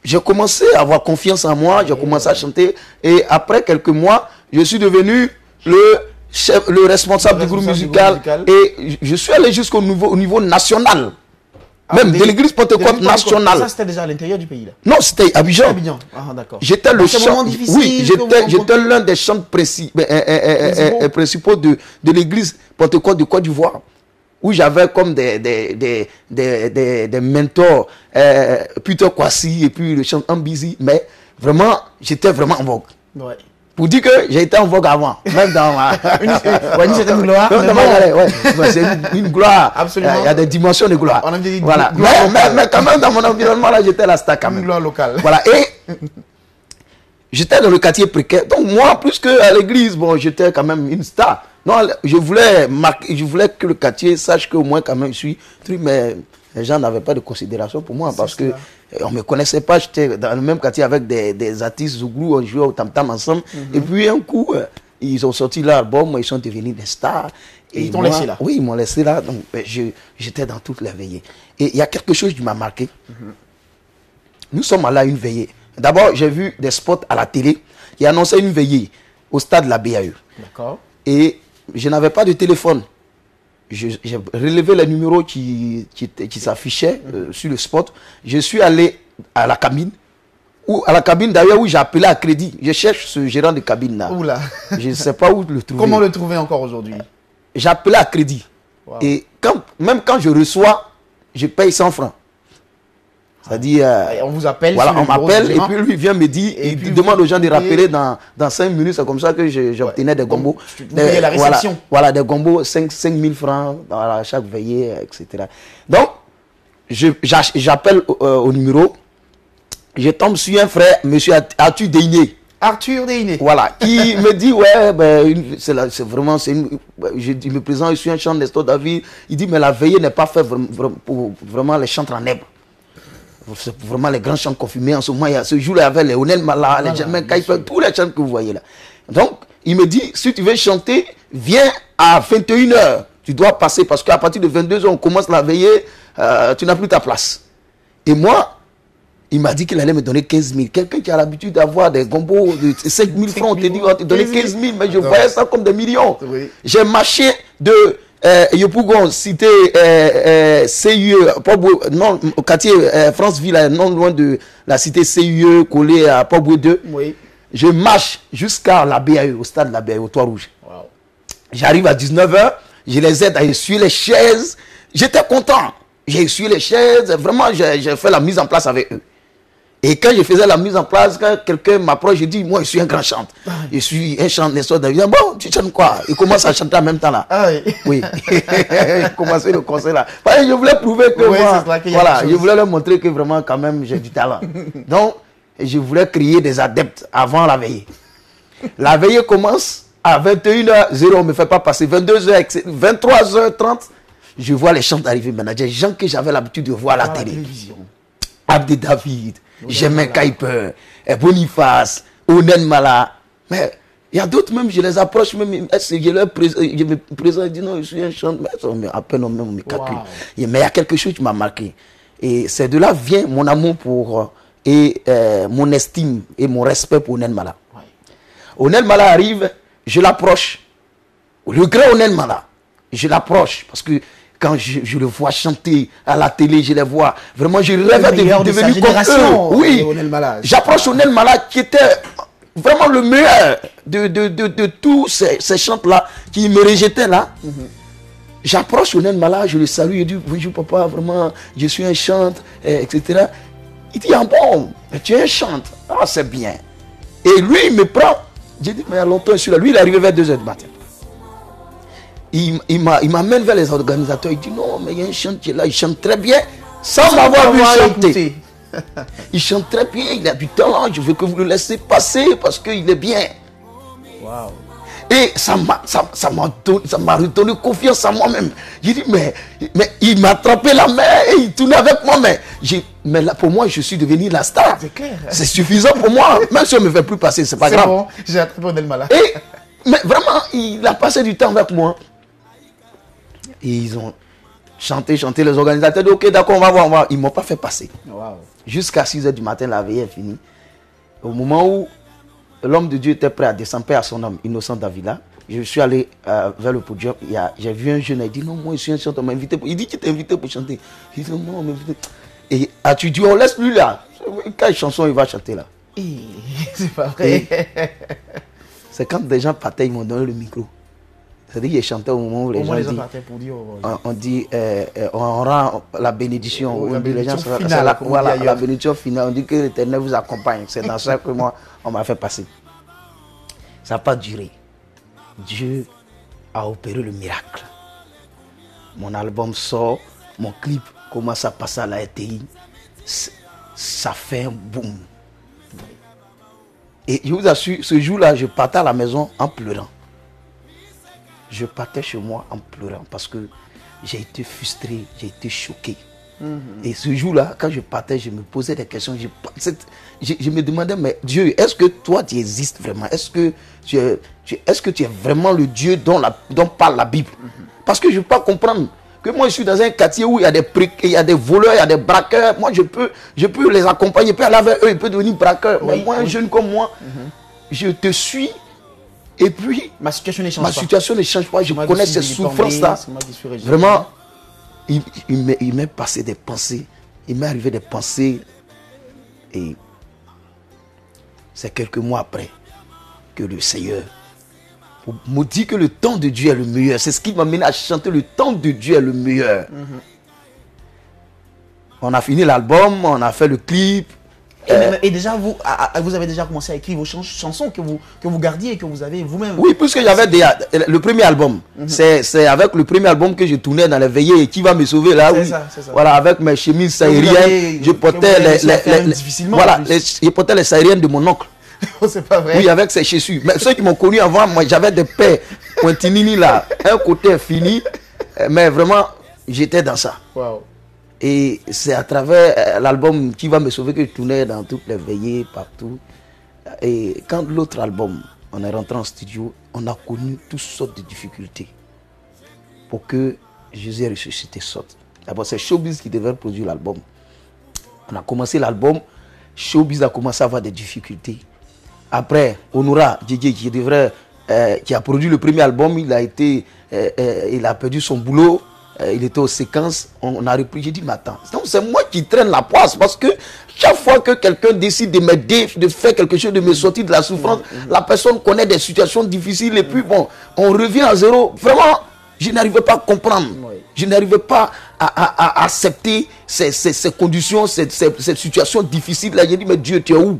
Speaker 5: j'ai commencé à avoir confiance en moi, j'ai commencé à chanter. Et après quelques mois, je suis devenu le responsable du groupe musical. Et je suis allé jusqu'au niveau national. Même de l'église Pentecôte nationale.
Speaker 4: Ça, c'était déjà à l'intérieur du pays, là.
Speaker 5: Non, c'était Abidjan.
Speaker 4: Abidjan. Ah, d'accord.
Speaker 5: J'étais le chant. Oui,
Speaker 4: j'étais
Speaker 5: j'étais l'un des chants principaux de l'église Pentecôte de Côte d'Ivoire, où j'avais comme des mentors, Peter Kwasi et puis le chant Ambizi, mais vraiment, j'étais vraiment en vogue.
Speaker 4: Ouais.
Speaker 5: Pour dire que j'ai été en vogue avant, même dans ma...
Speaker 4: c'était une gloire.
Speaker 5: C'est une gloire.
Speaker 4: Absolument.
Speaker 5: Il y a des dimensions de gloire.
Speaker 4: On a dit
Speaker 5: voilà.
Speaker 4: gloire
Speaker 5: Mais quand même, dans mon environnement, là, j'étais la star quand même.
Speaker 4: Une gloire locale.
Speaker 5: Voilà. Et j'étais dans le quartier précaire. Donc moi, plus qu'à l'église, bon, j'étais quand même une star. Non, je voulais que le quartier sache qu'au moins quand même je suis truc, mais les gens n'avaient pas de considération pour moi parce que on me connaissait pas. J'étais dans le même quartier avec des artistes Zouglou, on jouait au tam-tam ensemble. Et puis un coup, ils ont sorti l'album, ils sont devenus des stars.
Speaker 4: Et ils t'ont laissé là.
Speaker 5: Oui, ils m'ont laissé là. Donc j'étais dans toutes les veillées. Et il y a quelque chose qui m'a marqué. Nous sommes allés à une veillée. D'abord, j'ai vu des spots à la télé qui annonçaient une veillée au stade de la BAE.
Speaker 4: D'accord.
Speaker 5: Et je n'avais pas de téléphone. J'ai relevé les numéros qui s'affichaient sur le spot. Je suis allé à la cabine. À la cabine d'ailleurs où j'ai appelé à crédit. Je cherche ce gérant de cabine là.
Speaker 4: Oula.
Speaker 5: Je ne sais pas où le trouver.
Speaker 4: Comment le trouver encore aujourd'hui?
Speaker 5: J'ai appelé à crédit. Wow. Et même quand je reçois, je paye 100 francs. C'est-à-dire,
Speaker 4: on vous appelle.
Speaker 5: Voilà, on m'appelle et puis lui vient me dire, il demande aux gens de rappeler dans 5 minutes. C'est comme ça que j'obtenais des gombos.
Speaker 4: La réception.
Speaker 5: Voilà, des gombos, 5 000 francs à chaque veillée, etc. Donc, j'appelle au numéro. Je tombe sur un frère, monsieur Arthur Deyné.
Speaker 4: Arthur Deyné.
Speaker 5: Voilà, qui me dit, ouais, ben, c'est vraiment, je me présente, je suis un chant d'Estor David. Il dit, mais la veillée n'est pas faite pour vraiment les chantres en herbe. C'est vraiment les grands chants confirmés en ce moment. Il y a ce jour-là, il y avait les Onel Mala, les Germain Kaifer, tous les chants que vous voyez là. Donc, il me dit, si tu veux chanter, viens à 21h. Tu dois passer parce qu'à partir de 22h, on commence la veillée, tu n'as plus ta place. Et moi, il m'a dit qu'il allait me donner 15 000. Quelqu'un qui a l'habitude d'avoir des gombos de 5 000 francs, on te dit, on va te donner 15 000, mais je voyais ça comme des millions. Oui. J'ai marché de Yopougon, cité CIE, non, au quartier Franceville, non loin de la cité CIE, collée à Port-Boué 2. Oui. Je marche jusqu'à la BAE, au stade de la BAE, au Toit Rouge. Wow. J'arrive à 19h, je les aide à essuyer les chaises. J'étais content. J'ai essuyé les chaises, vraiment, j'ai fait la mise en place avec eux. Et quand je faisais la mise en place, quand quelqu'un m'approche, je dis, moi, je suis un grand chanteur. Je suis un chanteur d'Estor. Bon, tu chantes quoi? Il commence à chanter en même temps là. Ah oui. Oui. Il commençait le concert là. Parce que je voulais prouver que moi, voilà, je voulais leur montrer que vraiment, quand même, j'ai du talent. Donc, je voulais créer des adeptes avant la veillée. La veillée commence à 21h00, on ne me fait pas passer. 22h, 23h30, je vois les chants arriver maintenant. Des gens que j'avais l'habitude de voir à la télévision. Abdé David, Germain Kaifer, Boniface, Onen Mala. Mais il y a d'autres même, je les approche, même, je me présente, je dis non, je suis un chanteur. À peine on me calcule. Wow. Mais il y a quelque chose qui m'a marqué. Et c'est de là vient mon amour pour mon estime et mon respect pour Onen Mala. Ouais. Onen Mala arrive, je l'approche. Le grand Onen Mala, je l'approche parce que quand je le vois chanter à la télé, je les vois. Vraiment, je rêvais de devenir comme eux. Oui, j'approche Onel Mala qui était vraiment le meilleur de tous ces chants-là qui me rejetaient là. J'approche Onel Mala, je le salue, je dis bonjour papa, vraiment, je suis un chanteur, etc. Il dit, ah bon, tu es un chanteur. Ah, c'est bien. Et lui, il me prend. J'ai dit, mais il y a longtemps, je suis là. Lui, il est arrivé vers 2h du matin. Il m'amène vers les organisateurs. Il dit non, mais il y a un chanteur là, il chante très bien, sans m'avoir vu chanter. Il chante très bien, il a du talent, je veux que vous le laissez passer parce qu'il est bien. Wow. Et ça m'a redonné confiance en moi-même. J'ai dit, mais il m'a attrapé la main et il tournait avec moi. Mais là, pour moi, je suis devenu la star. C'est clair. C'est suffisant pour moi. Même si on ne me fait plus passer, c'est pas grave.
Speaker 4: Bon, j'ai attrapé Onel Mala.
Speaker 5: Mais vraiment, il a passé du temps avec moi. Et ils ont chanté, les organisateurs disent, ok, d'accord, on va voir. Ils ne m'ont pas fait passer. Wow. Jusqu'à 6h du matin, la veillée est finie. Au moment où l'homme de Dieu était prêt à descendre à son homme, Innocent Davila, je suis allé vers le podium. J'ai vu un jeune, il dit non, moi je suis un chanteur, on m'a invité. Il dit qui t'a invité pour chanter? Il dit non, on m'a invité. Et tu dis, on laisse lui là. Quelle chanson il va chanter là?
Speaker 4: C'est pas vrai.
Speaker 5: C'est quand des gens partaient, ils m'ont donné le micro. C'est-à-dire qu'ils chantaient au moment où les gens
Speaker 4: partaient pour dire.
Speaker 5: On dit, on rend la bénédiction.
Speaker 4: La bénédiction
Speaker 5: finale. La bénédiction finale. On dit que l'Éternel vous accompagne. C'est dans ça que moi, on m'a fait passer. Ça n'a pas duré. Dieu a opéré le miracle. Mon album sort, mon clip commence à passer à la RTI. Ça fait un boom. Et je vous assure, ce jour-là, je partais à la maison en pleurant. Je partais chez moi en pleurant parce que j'ai été frustré, j'ai été choqué. Et ce jour-là, quand je partais, je me posais des questions. Je me demandais, mais Dieu, est-ce que toi tu existes vraiment? Est-ce que tu es vraiment le Dieu dont parle la Bible? Parce que je ne peux pas comprendre que moi je suis dans un quartier où il y a des voleurs, il y a des braqueurs. Moi je peux les accompagner, je peux aller avec eux, ils peuvent devenir braqueurs. Mais moi, un jeune comme moi, je te suis. Et puis,
Speaker 4: ma situation ne
Speaker 5: change pas. Je connais ces souffrances-là. Vraiment, il m'est passé des pensées. Il m'est arrivé des pensées. Et c'est quelques mois après que le Seigneur me dit que le temps de Dieu est le meilleur. C'est ce qui m'a mené à chanter le temps de Dieu est le meilleur. On a fini l'album, on a fait le clip.
Speaker 4: Et déjà, vous avez déjà commencé à écrire vos chansons que vous gardiez et que vous avez vous-même.
Speaker 5: Oui, puisque j'avais le premier album. C'est avec le premier album que je tournais dans les veillées. Qui va me sauver là? Oui. Ça. Voilà, avec mes chemises sahariennes. Je portais je portais les sahariennes de mon oncle.
Speaker 4: C'est pas vrai.
Speaker 5: Oui, avec ses chaussures. Mais ceux qui m'ont connu avant, moi j'avais des paires Pointinini là. Un côté fini. Mais vraiment, j'étais dans ça.
Speaker 4: Wow.
Speaker 5: Et c'est à travers l'album Qui va me sauver que je tournais dans toutes les veillées, partout. Et quand l'autre album, on est rentré en studio, on a connu toutes sortes de difficultés pour que Jésus ressuscité sorte. D'abord, c'est Showbiz qui devait produire l'album. On a commencé l'album, Showbiz a commencé à avoir des difficultés. Après, Honora Djidji qui a produit le premier album, il a perdu son boulot. Il était aux séquences, on a repris. J'ai dit, mais attends, c'est moi qui traîne la poisse parce que chaque fois que quelqu'un décide de m'aider, de faire quelque chose, de me sortir de la souffrance, la personne connaît des situations difficiles et puis bon, on revient à zéro. Vraiment, je n'arrivais pas à comprendre. Je n'arrivais pas à accepter ces conditions, cette situation difficile. Là, j'ai dit, mais Dieu, tu es où?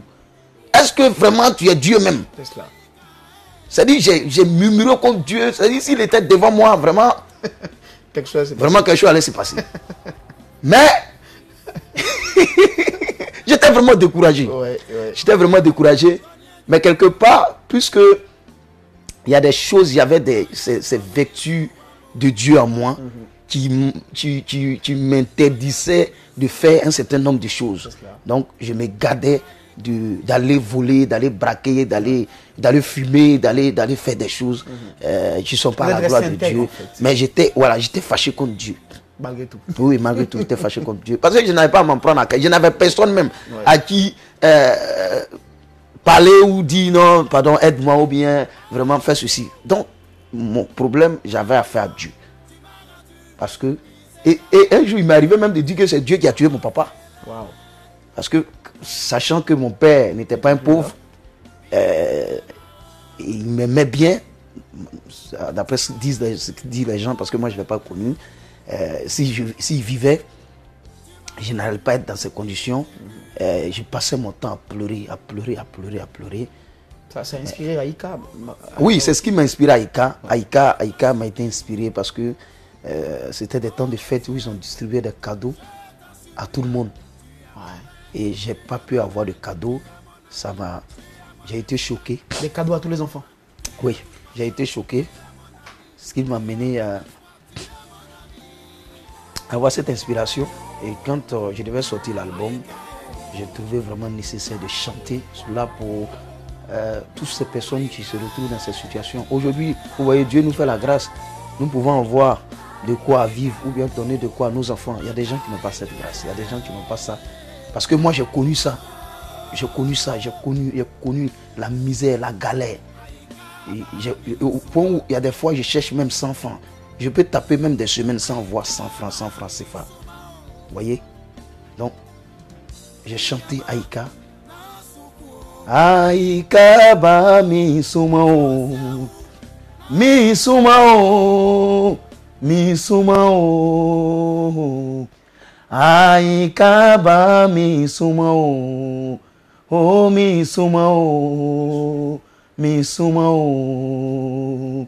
Speaker 5: Est-ce que vraiment tu es Dieu même? C'est-à-dire, j'ai murmuré contre Dieu. C'est-à-dire, s'il était devant moi, vraiment... quelque chose allait se passer. Mais j'étais vraiment découragé. J'étais vraiment découragé. Mais quelque part, puisque il y a des choses, il y avait ces vertus de Dieu en moi qui m'interdisaient de faire un certain nombre de choses. Donc je me gardais d'aller voler, d'aller braquer, d'aller fumer, d'aller faire des choses qui ne sont pas à la gloire de Dieu. En fait. Mais j'étais fâché contre Dieu.
Speaker 4: Malgré tout.
Speaker 5: Oui, malgré tout, j'étais fâché contre Dieu. Parce que je n'avais pas à m'en prendre à cœur. Je n'avais personne même à qui parler ou dire non, pardon, aide-moi ou bien vraiment faire ceci. Donc, mon problème, j'avais affaire à Dieu. Parce que, et un jour, il m'est arrivé même de dire que c'est Dieu qui a tué mon papa.
Speaker 4: Wow.
Speaker 5: Parce que, sachant que mon père n'était pas un pauvre, il m'aimait bien, d'après ce que disent les gens, parce que moi je ne l'ai pas connu. S'il vivait, je n'allais pas être dans ces conditions. Je passais mon temps à pleurer.
Speaker 4: Ça a inspiré Aïka.
Speaker 5: Oui, c'est ce qui m'a inspiré Aïka. Aïka m'a été inspiré parce que c'était des temps de fête où ils ont distribué des cadeaux à tout le monde. Et j'ai pas pu avoir de cadeaux. J'ai été choqué.
Speaker 4: Des cadeaux à tous les enfants?
Speaker 5: Oui, j'ai été choqué. Ce qui m'a mené à avoir cette inspiration. Et quand je devais sortir l'album, j'ai trouvé vraiment nécessaire de chanter cela pour toutes ces personnes qui se retrouvent dans cette situation. Aujourd'hui, vous voyez, Dieu nous fait la grâce. Nous pouvons avoir de quoi vivre ou bien donner de quoi à nos enfants. Il y a des gens qui n'ont pas cette grâce. Il y a des gens qui n'ont pas ça. Parce que moi, j'ai connu ça. J'ai connu la misère, la galère. Au point où il y a des fois, je cherche même 100 francs. Je peux taper même des semaines sans voir 100 francs CFA. Vous voyez? Donc, j'ai chanté Aïka. Aïka ba mi soumao. Mi soumao. Mi soumao. Aïka ba mi soumao. Oh mi soumao. Mi soumao.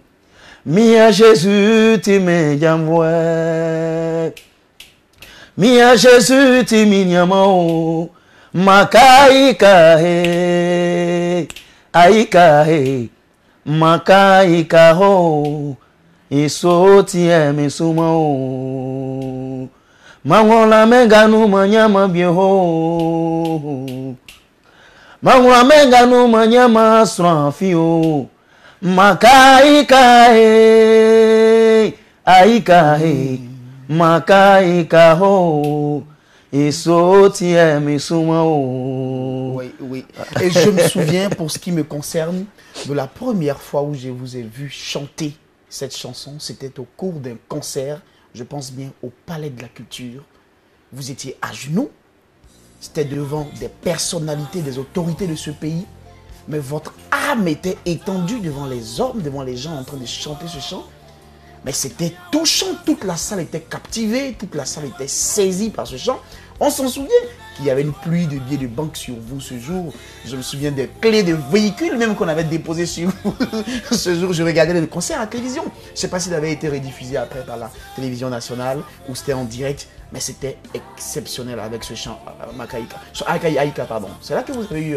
Speaker 5: Mi a Jésus ti me jamwe. Mi a Jésus ti mi nyamao. Makaika he. Aika he. Makaika ho. Isoti mi soumao. Mangola menganu manyama bieho. Mangola menganu manyama sranfio. Makaika he. Aika he. Makaika ho. Isoti mi soumao.
Speaker 4: Oui, oui. Et je me souviens, pour ce qui me concerne, de la première fois où je vous ai vu chanter cette chanson, c'était au cours d'un concert, je pense bien au Palais de la Culture. Vous étiez à genoux, c'était devant des personnalités, des autorités de ce pays, mais votre âme était étendue devant les hommes, devant les gens en train de chanter ce chant. Mais c'était touchant, toute la salle était captivée, toute la salle était saisie par ce chant. On s'en souvient qu'il y avait une pluie de billets de banque sur vous ce jour. Je me souviens des clés de véhicules même qu'on avait déposées sur vous. Ce jour, je regardais le concert à la télévision. Je ne sais pas s'il avait été rediffusé après par la télévision nationale ou c'était en direct, mais c'était exceptionnel avec ce chant Makaïka. Aïka, pardon. C'est là que vous avez eu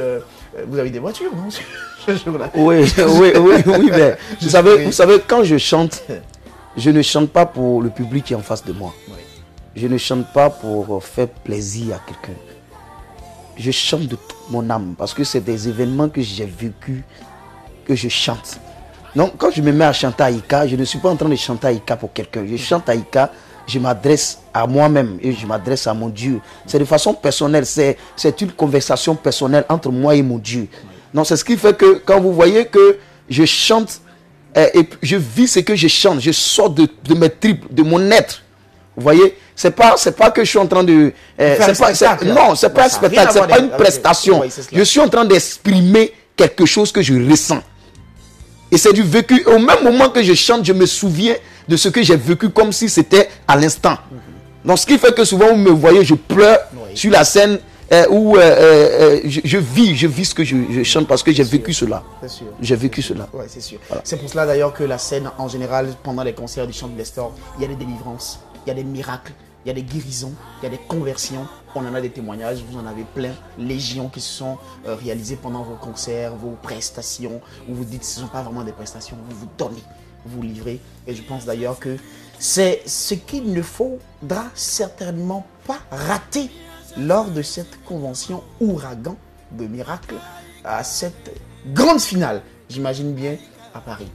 Speaker 4: vous avez des voitures, non? Ce jour-là.
Speaker 5: Oui, mais vous savez, quand je chante, je ne chante pas pour le public qui est en face de moi.
Speaker 4: Oui.
Speaker 5: Je ne chante pas pour faire plaisir à quelqu'un. Je chante de toute mon âme parce que c'est des événements que j'ai vécus que je chante. Donc quand je me mets à chanter Aïka, je ne suis pas en train de chanter Aïka pour quelqu'un. Je chante Aïka, je m'adresse à moi-même et je m'adresse à mon Dieu. C'est de façon personnelle, c'est une conversation personnelle entre moi et mon Dieu. Donc c'est ce qui fait que quand vous voyez que je chante et je vis ce que je chante, je sors de mes tripes, de mon être. Vous voyez, c'est pas que je suis en train de c'est pas un spectacle, c'est pas une prestation. Oui, je suis en train d'exprimer quelque chose que je ressens. Et c'est du vécu. Au même moment que je chante, je me souviens de ce que j'ai vécu comme si c'était à l'instant. Donc ce qui fait que souvent vous me voyez, je pleure sur la scène où je vis ce que je chante parce que j'ai vécu cela. J'ai vécu cela.
Speaker 4: Ouais, c'est sûr. Voilà. C'est pour cela d'ailleurs que la scène en général, pendant les concerts du chant de Nestor, il y a des délivrances. Il y a des miracles, il y a des guérisons, il y a des conversions. On en a des témoignages, vous en avez plein, légions qui se sont réalisées pendant vos concerts, vos prestations, où vous dites que ce ne sont pas vraiment des prestations, vous vous donnez, vous livrez. Et je pense d'ailleurs que c'est ce qu'il ne faudra certainement pas rater lors de cette convention ouragan de miracles, à cette grande finale, j'imagine bien, à Paris.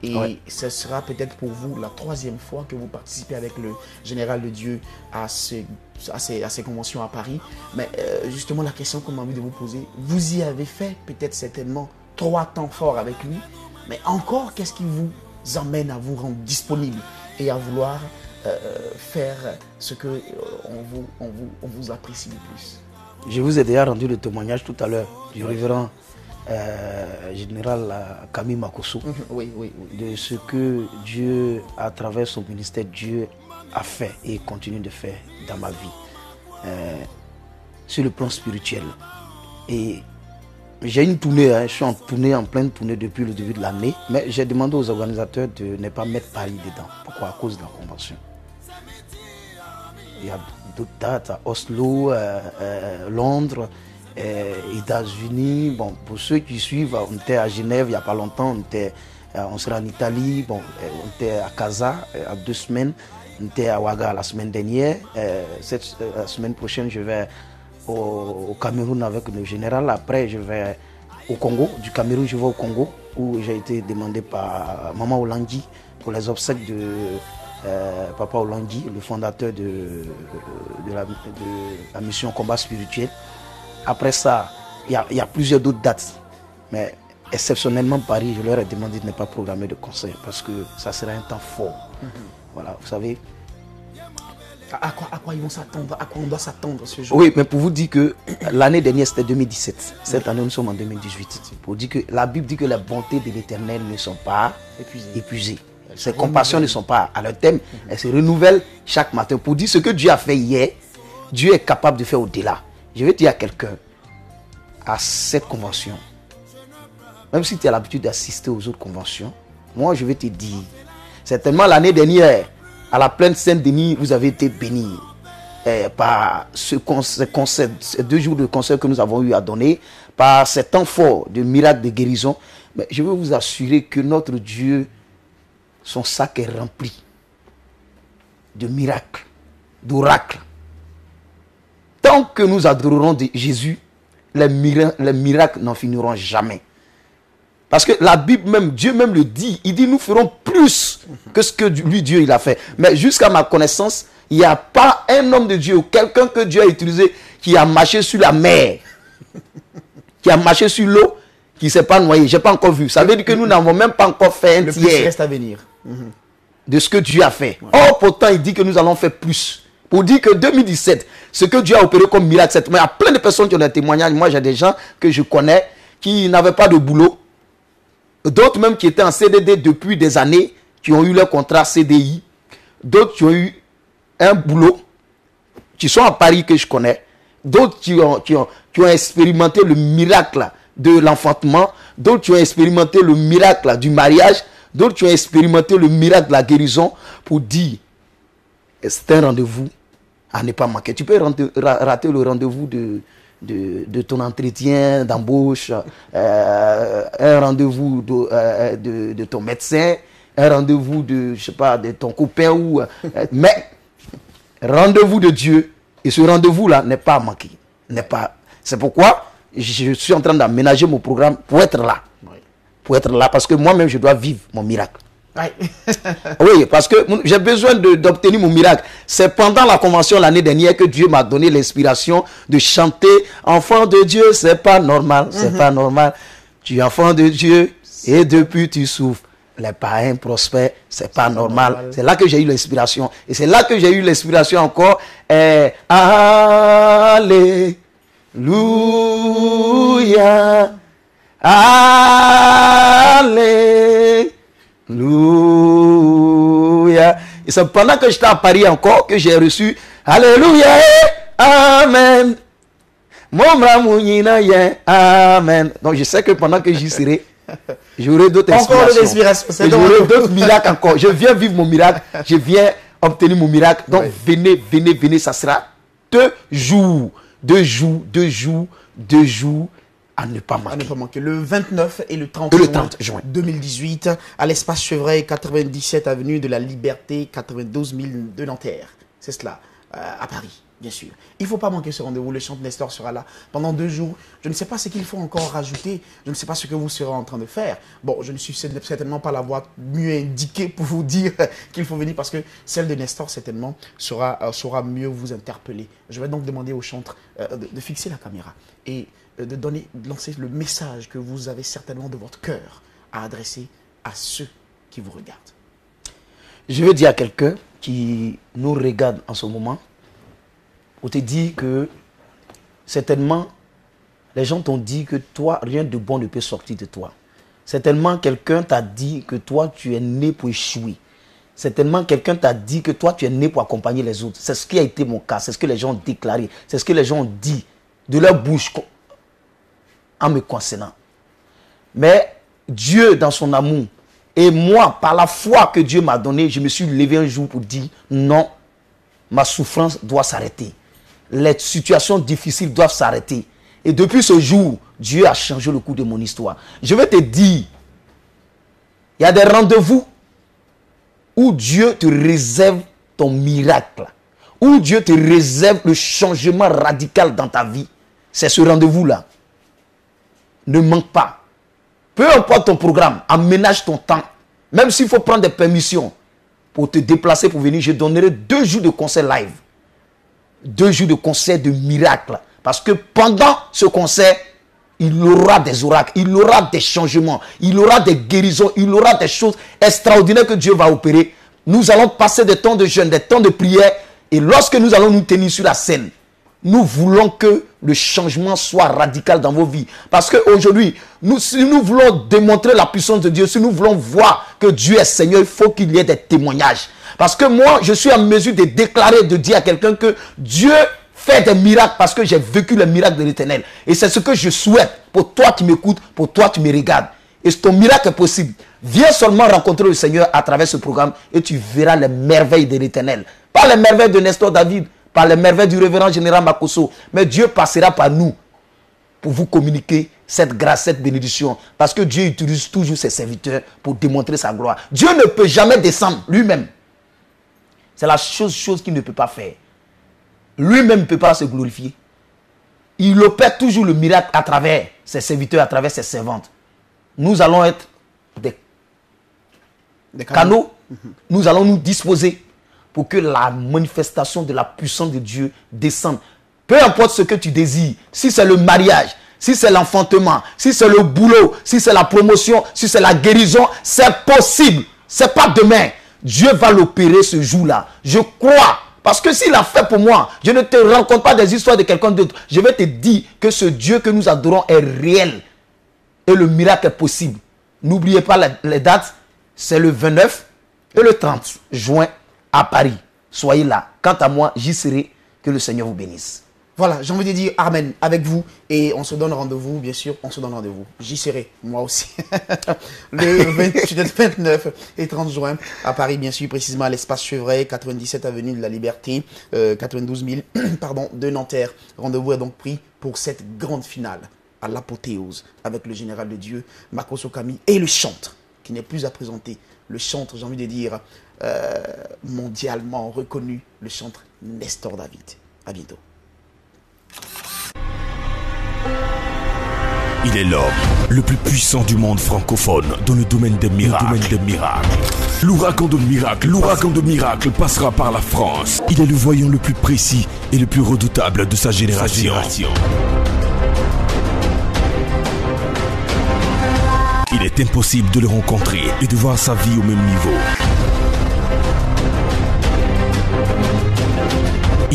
Speaker 4: Et ce sera peut-être pour vous la 3e fois que vous participez avec le Général de Dieu à ces conventions à Paris. Mais justement, la question qu'on m'a envie de vous poser, vous y avez fait peut-être certainement 3 temps forts avec lui. Mais encore, qu'est-ce qui vous emmène à vous rendre disponible et à vouloir faire ce que on vous apprécie le plus?
Speaker 5: Je vous ai déjà rendu le témoignage tout à l'heure du révérend général Camille Makosso, de ce que Dieu, à travers son ministère, Dieu a fait et continue de faire dans ma vie, sur le plan spirituel. Et j'ai une tournée, je suis en pleine tournée depuis le début de l'année, mais j'ai demandé aux organisateurs de ne pas mettre Paris dedans. Pourquoi? À cause de la convention. Il y a d'autres dates à Oslo, Londres, États-Unis. Bon, pour ceux qui suivent, on était à Genève il n'y a pas longtemps, on sera en Italie, bon, on était à Casa à 2 semaines, on était à Ouaga la semaine dernière. La semaine prochaine, je vais au Cameroun avec le général. Après, je vais au Congo. Du Cameroun, je vais au Congo, où j'ai été demandé par Maman Olandi pour les obsèques de Papa Olandi, le fondateur de la mission Combat Spirituel. Après ça, il y a plusieurs d'autres dates. Mais exceptionnellement Paris, je leur ai demandé de ne pas programmer de concert parce que ça sera un temps fort. Voilà, vous savez.
Speaker 4: À quoi ils vont s'attendre? À quoi on doit s'attendre ce jour?
Speaker 5: Oui, mais pour vous dire que l'année dernière c'était 2017. Cette année nous sommes en 2018. Pour dire que la Bible dit que les bontés de l'Éternel ne sont pas épuisées. Ses compassions ne sont pas à leur thème. Elles se renouvellent chaque matin. Pour dire ce que Dieu a fait hier, Dieu est capable de faire au-delà. Je vais dire à quelqu'un, à cette convention, même si tu as l'habitude d'assister aux autres conventions, moi je vais te dire, certainement l'année dernière, à la plaine Saint-Denis, vous avez été bénis par ces 2 jours de concert que nous avons eu à donner, par ces temps forts de miracles de guérison. Mais je veux vous assurer que notre Dieu, son sac est rempli de miracles, d'oracles. Tant que nous adorerons Jésus, les miracles n'en finiront jamais. Parce que la Bible même, Dieu même le dit. Il dit nous ferons plus que ce que lui Dieu il a fait. Mais jusqu'à ma connaissance, il n'y a pas un homme de Dieu ou quelqu'un que Dieu a utilisé qui a marché sur la mer, qui a marché sur l'eau, qui ne s'est pas noyé. Je n'ai pas encore vu. Ça veut dire que nous n'avons même pas encore fait un tiers.
Speaker 4: Le plus reste à venir.
Speaker 5: De ce que Dieu a fait. Or, pourtant, il dit que nous allons faire plus. Pour dire que 2017, ce que Dieu a opéré comme miracle, il y a plein de personnes qui ont des témoignages. Moi, j'ai des gens que je connais qui n'avaient pas de boulot. D'autres même qui étaient en CDD depuis des années, qui ont eu leur contrat CDI. D'autres qui ont eu un boulot, qui sont à Paris que je connais. D'autres qui ont expérimenté le miracle de l'enfantement. D'autres qui ont expérimenté le miracle du mariage. D'autres qui ont expérimenté le miracle de la guérison. Pour dire, c'est un rendez-vous à ne pas manquer. Tu peux rater le rendez-vous de ton entretien d'embauche, un rendez-vous de ton médecin, un rendez-vous de, je sais pas, de ton copain, mais rendez-vous de Dieu. Et ce rendez-vous-là n'est pas à manquer. C'est pourquoi je suis en train d'aménager mon programme pour être là. Pour être là, parce que moi-même, je dois vivre mon miracle. Oui, parce que j'ai besoin d'obtenir mon miracle. C'est pendant la convention l'année dernière que Dieu m'a donné l'inspiration de chanter enfant de Dieu, c'est pas normal, c'est pas normal. Tu es enfant de Dieu et depuis tu souffres. Les païens prospèrent, c'est pas normal. C'est là que j'ai eu l'inspiration. Et c'est là que j'ai eu l'inspiration encore. Alléluia. Alléluia. Et c'est pendant que j'étais à Paris encore que j'ai reçu Alléluia. Amen. Amen. Donc je sais que pendant que j'y serai, j'aurai d'autres inspirations. J'aurai d'autres miracles encore. Je viens vivre mon miracle. Je viens obtenir mon miracle. Donc venez. Ça sera 2 jours. 2 jours à ne pas manquer.
Speaker 4: Le 29 et le 30,
Speaker 5: juin
Speaker 4: 2018 à l'espace Chevreuil, 97 avenue de la Liberté, 92 000 de Nanterre. C'est cela, à Paris, bien sûr. Il ne faut pas manquer ce rendez-vous. Le chant de Nestor sera là pendant 2 jours. Je ne sais pas ce qu'il faut encore rajouter. Je ne sais pas ce que vous serez en train de faire. Bon, je ne suis certainement pas la voix mieux indiquée pour vous dire qu'il faut venir parce que celle de Nestor, certainement, saura mieux vous interpeller. Je vais donc demander au chanteur de fixer la caméra et de lancer le message que vous avez certainement de votre cœur à adresser à ceux qui vous regardent.
Speaker 5: Je veux dire à quelqu'un qui nous regarde en ce moment, pour te dire que certainement les gens t'ont dit que toi, rien de bon ne peut sortir de toi. Certainement quelqu'un t'a dit que toi, tu es né pour échouer. Certainement quelqu'un t'a dit que toi, tu es né pour accompagner les autres. C'est ce qui a été mon cas, c'est ce que les gens ont déclaré, c'est ce que les gens ont dit de leur bouche en me concernant. Mais Dieu, dans son amour, et moi, par la foi que Dieu m'a donnée, je me suis levé un jour pour dire non, ma souffrance doit s'arrêter. Les situations difficiles doivent s'arrêter. Et depuis ce jour, Dieu a changé le cours de mon histoire. Je vais te dire, il y a des rendez-vous où Dieu te réserve ton miracle, où Dieu te réserve le changement radical dans ta vie. C'est ce rendez-vous-là. Ne manque pas. Peu importe ton programme, aménage ton temps. Même s'il faut prendre des permissions pour te déplacer, pour venir, je donnerai 2 jours de concert live. 2 jours de concert de miracle. Parce que pendant ce concert, il aura des oracles, il aura des changements, il aura des guérisons, il aura des choses extraordinaires que Dieu va opérer. Nous allons passer des temps de jeûne, des temps de prière. Et lorsque nous allons nous tenir sur la scène, nous voulons que le changement soit radical dans vos vies. Parce qu'aujourd'hui, si nous voulons démontrer la puissance de Dieu, si nous voulons voir que Dieu est Seigneur, il faut qu'il y ait des témoignages. Parce que moi, je suis en mesure de déclarer, de dire à quelqu'un que Dieu fait des miracles parce que j'ai vécu le miracle de l'Éternel. Et c'est ce que je souhaite pour toi qui m'écoutes, pour toi qui me regardes. Et ton miracle est possible. Viens seulement rencontrer le Seigneur à travers ce programme et tu verras les merveilles de l'Éternel. Pas les merveilles de Nestor David, pas les merveilles du révérend général Makosso, mais Dieu passera par nous pour vous communiquer cette grâce, cette bénédiction. Parce que Dieu utilise toujours ses serviteurs pour démontrer sa gloire. Dieu ne peut jamais descendre lui-même. C'est la chose qu'il ne peut pas faire. Lui-même ne peut pas se glorifier. Il opère toujours le miracle à travers ses serviteurs, à travers ses servantes. Nous allons être des canaux. Nous allons nous disposer pour que la manifestation de la puissance de Dieu descende. Peu importe ce que tu désires, si c'est le mariage, si c'est l'enfantement, si c'est le boulot, si c'est la promotion, si c'est la guérison, c'est possible. C'est pas demain. Dieu va l'opérer ce jour-là. Je crois. Parce que s'il a fait pour moi, je ne te raconte pas des histoires de quelqu'un d'autre. Je vais te dire que ce Dieu que nous adorons est réel. Et le miracle est possible. N'oubliez pas les dates. C'est le 29 et le 30 juin à Paris. Soyez là. Quant à moi, j'y serai. Que le Seigneur vous bénisse.
Speaker 4: Voilà, j'ai envie de dire Amen avec vous. Et on se donne rendez-vous, bien sûr, on se donne rendez-vous. J'y serai, moi aussi. Le 29 et 30 juin à Paris, bien sûr, précisément à l'espace Chevray, 97 avenue de la Liberté, 92 000, de Nanterre. Rendez-vous est donc pris pour cette grande finale à l'apothéose avec le général de Dieu, Makosso Kami, et le chantre, qui n'est plus à présenter. Le chantre, j'ai envie de dire, mondialement reconnu, le chantre Nestor David. À bientôt.
Speaker 2: Il est l'homme le plus puissant du monde francophone dans le domaine des miracles. L'ouragan de miracles passera par la France. Il est le voyant le plus précis et le plus redoutable de sa génération. Il est impossible de le rencontrer et de voir sa vie au même niveau.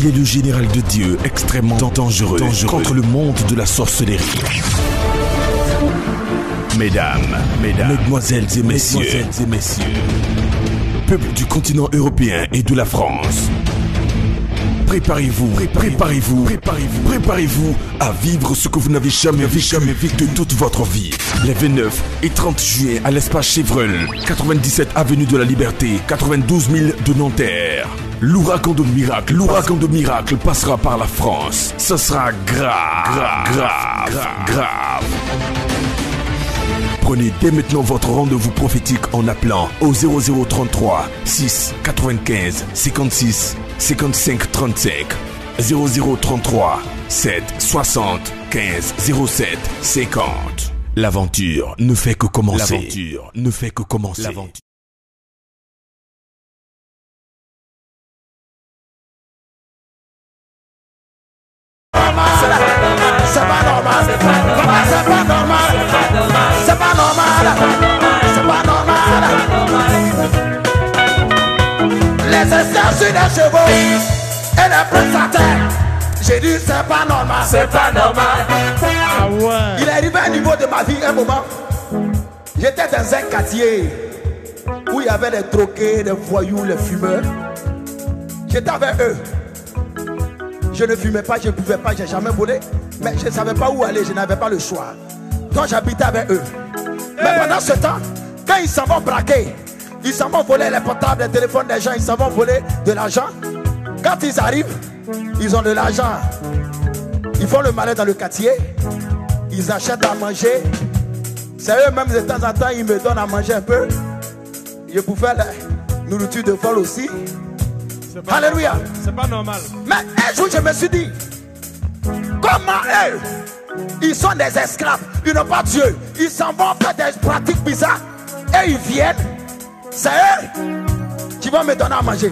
Speaker 2: Il est le général de Dieu extrêmement dangereux contre le monde de la sorcellerie. Mesdames, mesdemoiselles et messieurs, peuple du continent européen et de la France, préparez-vous à vivre ce que vous n'avez jamais vécu de toute votre vie. Les 29 et 30 juillet à l'espace Chevreul, 97 avenue de la Liberté, 92 000 de Nanterre. L'ouragan de miracles passera par la France. Ce sera grave. Prenez dès maintenant votre rendez-vous prophétique en appelant au 0033 6 95 56 55 35 0033 7 60 15 07 50. L'aventure ne fait que commencer.
Speaker 1: C'est pas normal. Les esclaves sur des chevaux et les princes à terre. J'ai dit c'est pas normal. Ah ouais. Il est arrivé à un niveau de ma vie un moment. J'étais dans un quartier où il y avait des troquets, des voyous, les fumeurs. J'étais avec eux. Je ne fumais pas, je ne pouvais pas, j'ai jamais volé. Mais je ne savais pas où aller, je n'avais pas le choix. Donc j'habitais avec eux. Mais pendant ce temps, quand ils s'en vont braquer, ils s'en vont voler les portables, les téléphones des gens, ils s'en vont voler de l'argent. Quand ils arrivent, ils ont de l'argent. Ils font le malin dans le quartier. Ils achètent à manger. C'est eux-mêmes de temps en temps, ils me donnent à manger un peu. Je pouvais la nourriture de vol aussi. Alléluia.
Speaker 6: C'est pas normal.
Speaker 1: Mais un jour, je me suis dit, comment eux, ils sont des esclaves, ils n'ont pas Dieu, ils s'en vont faire des pratiques bizarres, et ils viennent, c'est eux qui vont me donner à manger.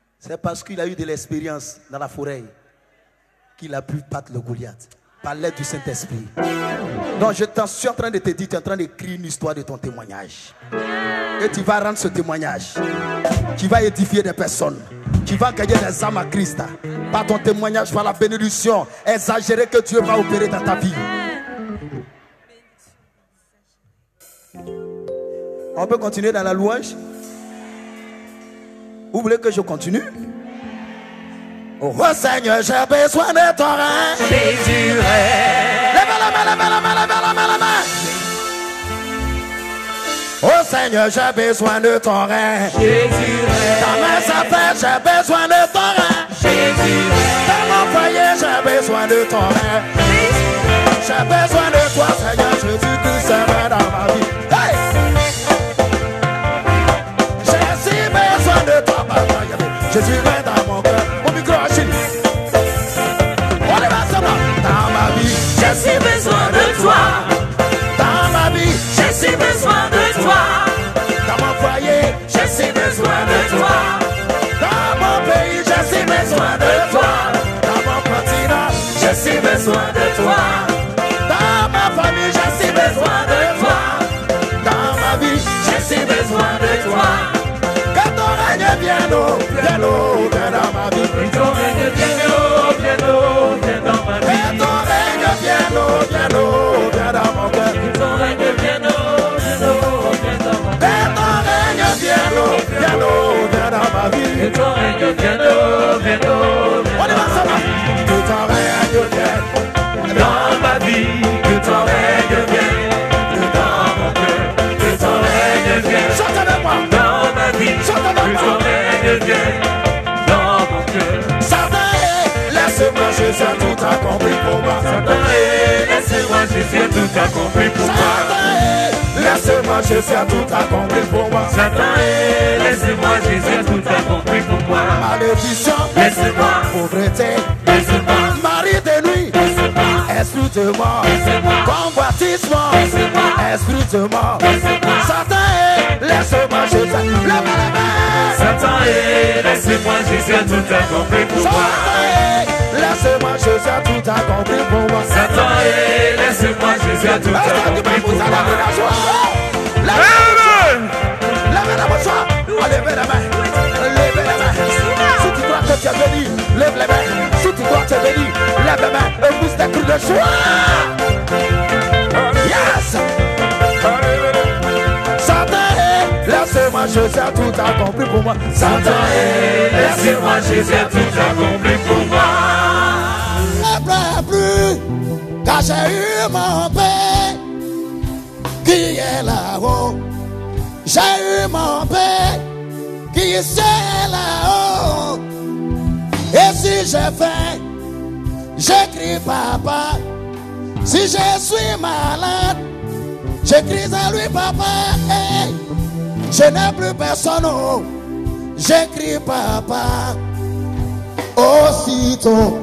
Speaker 6: C'est parce qu'il a eu de l'expérience dans la forêt qu'il a pu battre le Goliath par l'aide du Saint-Esprit. Donc je suis en train de te dire, tu es en train d'écrire une histoire de ton témoignage. Et tu vas rendre ce témoignage. Tu vas édifier des personnes. Tu vas gagner des âmes à Christ. Par ton témoignage, par la bénédiction exagérée que Dieu va opérer dans ta vie. On peut continuer dans la louange? Vous voulez que je continue? Oh Seigneur, j'ai besoin de ton rein.
Speaker 7: Jésus règne.
Speaker 6: Lève la main, lève la main, lève la main, lève la main. Oh Seigneur, j'ai besoin de ton rein.
Speaker 7: Jésus règne.
Speaker 6: Ta main s'appelle, j'ai besoin de ton rein.
Speaker 7: Jésus règne.
Speaker 6: Dans mon foyer, j'ai besoin de ton rein. J'ai besoin de toi, Seigneur Jésus-Christ, c'est vrai dans ma vie. Hey! J'ai si besoin de toi, papa. Jésus règne dans mon cœur. Mon micro agile. On est ensemble. Dans ma vie,
Speaker 7: J'ai si besoin de toi.
Speaker 6: dans ma vie,
Speaker 7: J'ai si besoin de toi.
Speaker 6: dans mon foyer,
Speaker 7: J'ai si besoin de toi.
Speaker 6: dans mon pays, j'ai si besoin de toi. Dans mon continent,
Speaker 7: J'ai si besoin de toi.
Speaker 6: dans ma famille, j'ai si besoin de toi. Dans ma vie,
Speaker 7: J'ai si besoin de toi.
Speaker 6: que ton règne vienne, oh, vienne, oh, vienne dans ma vie.
Speaker 7: Et ton règne vienne, oh, vienne, oh, vienne dans ma
Speaker 6: Que
Speaker 7: vie.
Speaker 6: ton règne vienne, oh, vienne, oh, vienne dans mon cœur.
Speaker 7: Et ton règne vienne, oh, vienne, oh, vienne dans ma vie.
Speaker 6: Que ton règne vienne, oh, vienne, oh, vienne dans ma vie.
Speaker 7: Et ton règne vienne, oh, vienne, oh,
Speaker 6: On est ensemble. Que ton règne vienne.
Speaker 7: dans ma vie. Que ton règne vienne dans mon cœur. Que ton règne vienne
Speaker 6: Chante avec moi.
Speaker 7: dans ma vie.
Speaker 6: Chante avec
Speaker 7: Que
Speaker 6: moi.
Speaker 7: ton règne vienne dans mon cœur.
Speaker 6: Satan, laisse-moi, Jésus a tout accompli pour moi.
Speaker 7: Satan, laisse-moi, Jésus a tout accompli pour moi.
Speaker 6: Satan, laisse-moi, Jésus a tout accompli pour moi.
Speaker 7: Satan, laisse-moi, Jésus a tout accompli pour moi.
Speaker 6: Malédiction,
Speaker 7: Laisse-moi,
Speaker 6: pauvreté,
Speaker 7: laisse-moi,
Speaker 6: mari de nuit,
Speaker 7: laisse-moi,
Speaker 6: esprit de mort,
Speaker 7: laisse-moi,
Speaker 6: convoitisme,
Speaker 7: laisse-moi,
Speaker 6: esprit de mort.
Speaker 7: laisse-moi.
Speaker 6: Satan, laisse-moi, Jésus, lève la main.
Speaker 7: Satan, laisse-moi, Jésus a tout accompli pour moi.
Speaker 6: Satan, laisse-moi, Jésus a tout accompli pour moi.
Speaker 7: Satan, laisse-moi, Jésus a tout
Speaker 6: Est-ce que tu
Speaker 7: accompli
Speaker 6: peux
Speaker 7: pour
Speaker 6: vous
Speaker 7: moi.
Speaker 6: lever la joie? Levez la joie. Levez la main. Levez la main. Si tu crois que tu es béni, lève les mains. Si tu crois que tu es béni, lève les mains et pousse des cris de joie. Yes. Satan, laisse-moi, Jésus a tout accompli pour moi.
Speaker 7: Satan, laisse-moi, Jésus a tout accompli pour moi.
Speaker 6: Ne pleure plus, car j'ai eu mon Père qui est là-haut. J'ai eu mon Père qui est là-haut. Et si j'ai faim, j'écris papa. Si je suis malade, j'écris à lui papa. Hey, je n'ai plus personne, oh, j'écris papa. Aussitôt,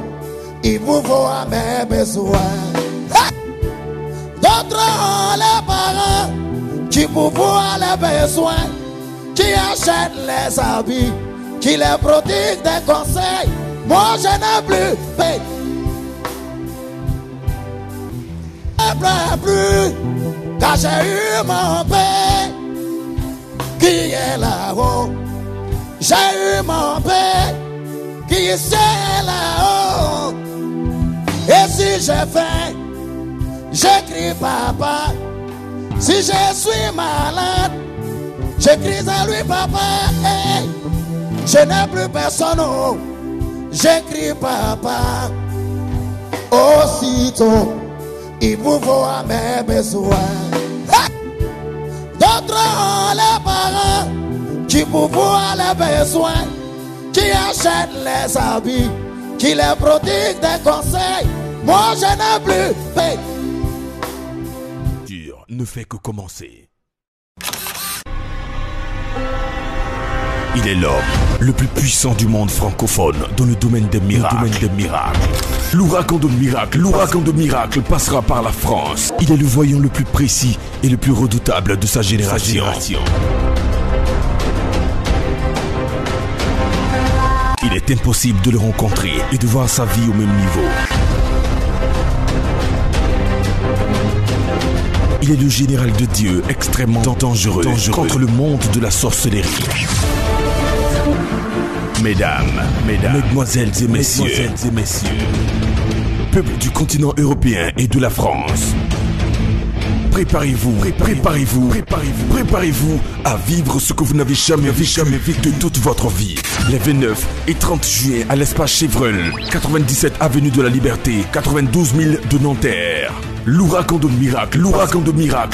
Speaker 6: il vous voit mes besoins. Hey! D'autres ont les parents qui vous voient les besoins, qui achètent les habits, qui les prodiguent des conseils. Moi je n'ai plus paix. Je ne pleure plus, car j'ai eu mon Père qui est là-haut. J'ai eu mon Père qui est là-haut. Et si j'ai faim, j'écris papa. Si je suis malade, j'écris à lui papa. Hey, je n'ai plus personne, oh, j'écris papa. Aussitôt, il vous voit mes besoins. Hey! D'autres ont les parents qui vous voient les besoins, qui achètent les habits, qui les prodiguent des conseils. Moi je n'ai plus paix.
Speaker 2: Dur ne fait que commencer. Il est l'homme le plus puissant du monde francophone dans le domaine des miracles. L'ouragan de miracles passera par la France. Il est le voyant le plus précis et le plus redoutable de sa génération. est impossible de le rencontrer et de voir sa vie au même niveau. Il est le général de Dieu extrêmement dangereux contre le monde de la sorcellerie. Mesdames, mesdemoiselles et messieurs, peuple du continent européen et de la France, préparez-vous à vivre ce que vous n'avez jamais vu de toute votre vie. Les 29 et 30 juillet à l'espace Chevreul, 97 avenue de la Liberté, 92 000 de Nanterre. L'ouragan de miracle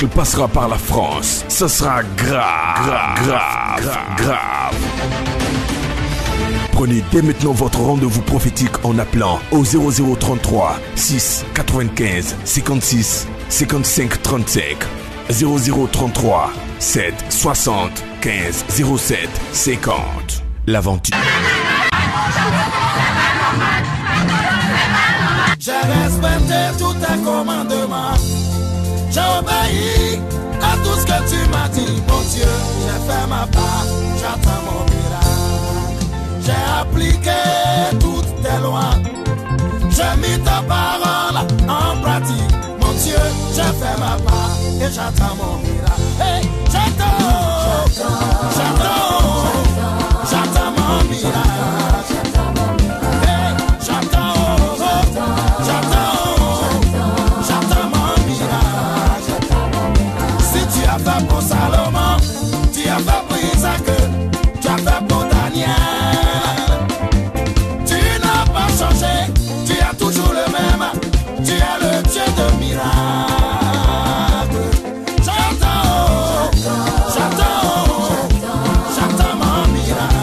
Speaker 2: passera par la France. Ce sera grave. Prenez dès maintenant votre rendez-vous prophétique en appelant au 0033 6 95 56 55 35 0033 7 60 15 07 50. L'aventure.
Speaker 1: J'ai respecté tous tes commandements. J'ai obéi à tout ce que tu m'as dit, mon Dieu. J'ai fait ma part, j'attends mon miracle. J'ai appliqué toutes tes lois. J'ai mis ta parole en pratique, mon Dieu. J'ai fait ma part et j'attends mon miracle. Hey, j'attends mon miracle. Pour Salomon, tu as fait pour Isaac, tu as fait pour Daniel. Tu n'as pas changé, tu es toujours le même. Tu es le Dieu de miracles. J'attends mon miracle.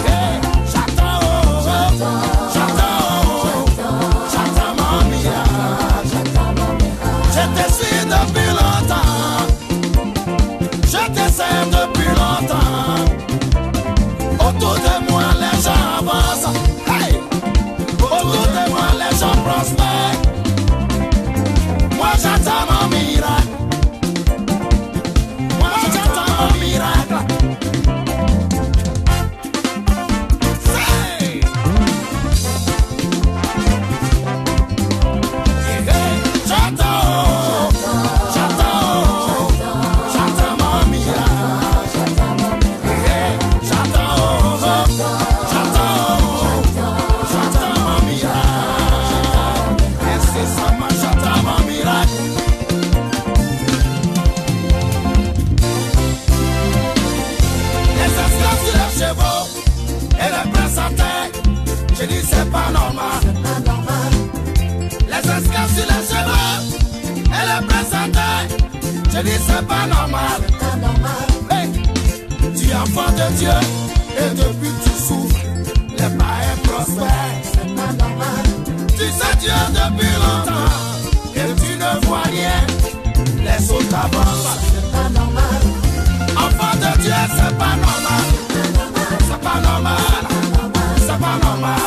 Speaker 1: Hey, j'attends mon miracle. Je te suis depuis longtemps. Je t'essaie depuis longtemps. Autour de moi les gens avancent. Hey! Autour de moi les gens prospèrent. Moi j'attends mon miracle. Moi j'attends mon miracle. Hey! Je dis c'est pas normal. Les esclaves sur les chevaux et les présentaient. Je dis c'est pas normal. Hey, tu es enfant de Dieu et depuis tu souffres. Les païens prospèrent. C'est pas normal. Tu sais Dieu depuis longtemps et tu ne vois rien. Les autres avancent. C'est pas normal. Enfant de Dieu c'est pas normal. C'est pas normal. C'est pas normal.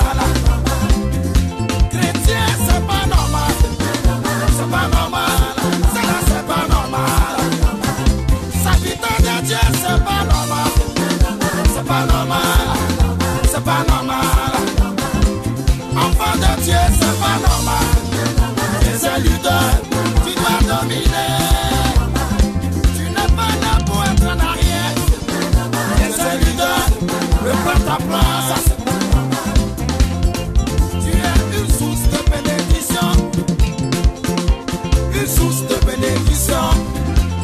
Speaker 1: Chrétien, c'est pas normal. C'est pas normal. C'est là, c'est pas normal. Serviteur de Dieu, c'est pas normal. C'est pas normal. C'est pas normal. Enfant de Dieu, c'est pas normal. Tu es leader, tu dois dominer. Tu n'es pas là pour être en arrière. Tu es leader, prends ta place.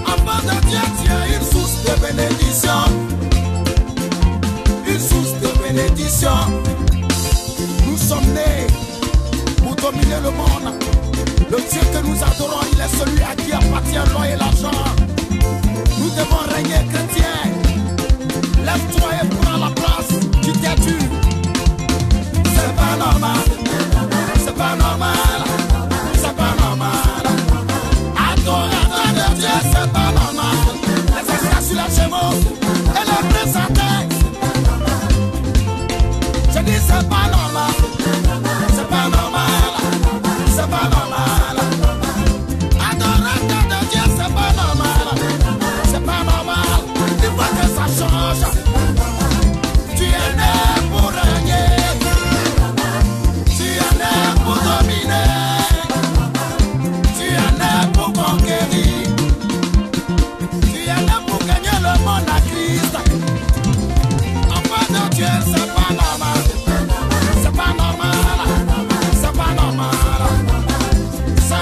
Speaker 1: Enfant de Dieu, tu es une source de bénédiction. Une source de bénédiction. Nous sommes nés pour dominer le monde. Le Dieu que nous adorons, il est celui à qui appartient l'or et l'argent. Nous devons régner chrétiens. Lève-toi et prends la place qui t'est due. C'est pas normal. C'est pas normal. C'est pas normal. Adorateur de Dieu, c'est pas normal. Les esclaves sur les chevaux et les présentaient. Je dis c'est pas normal. C'est pas normal. C'est pas normal. Adorateur de Dieu, c'est pas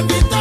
Speaker 1: habiter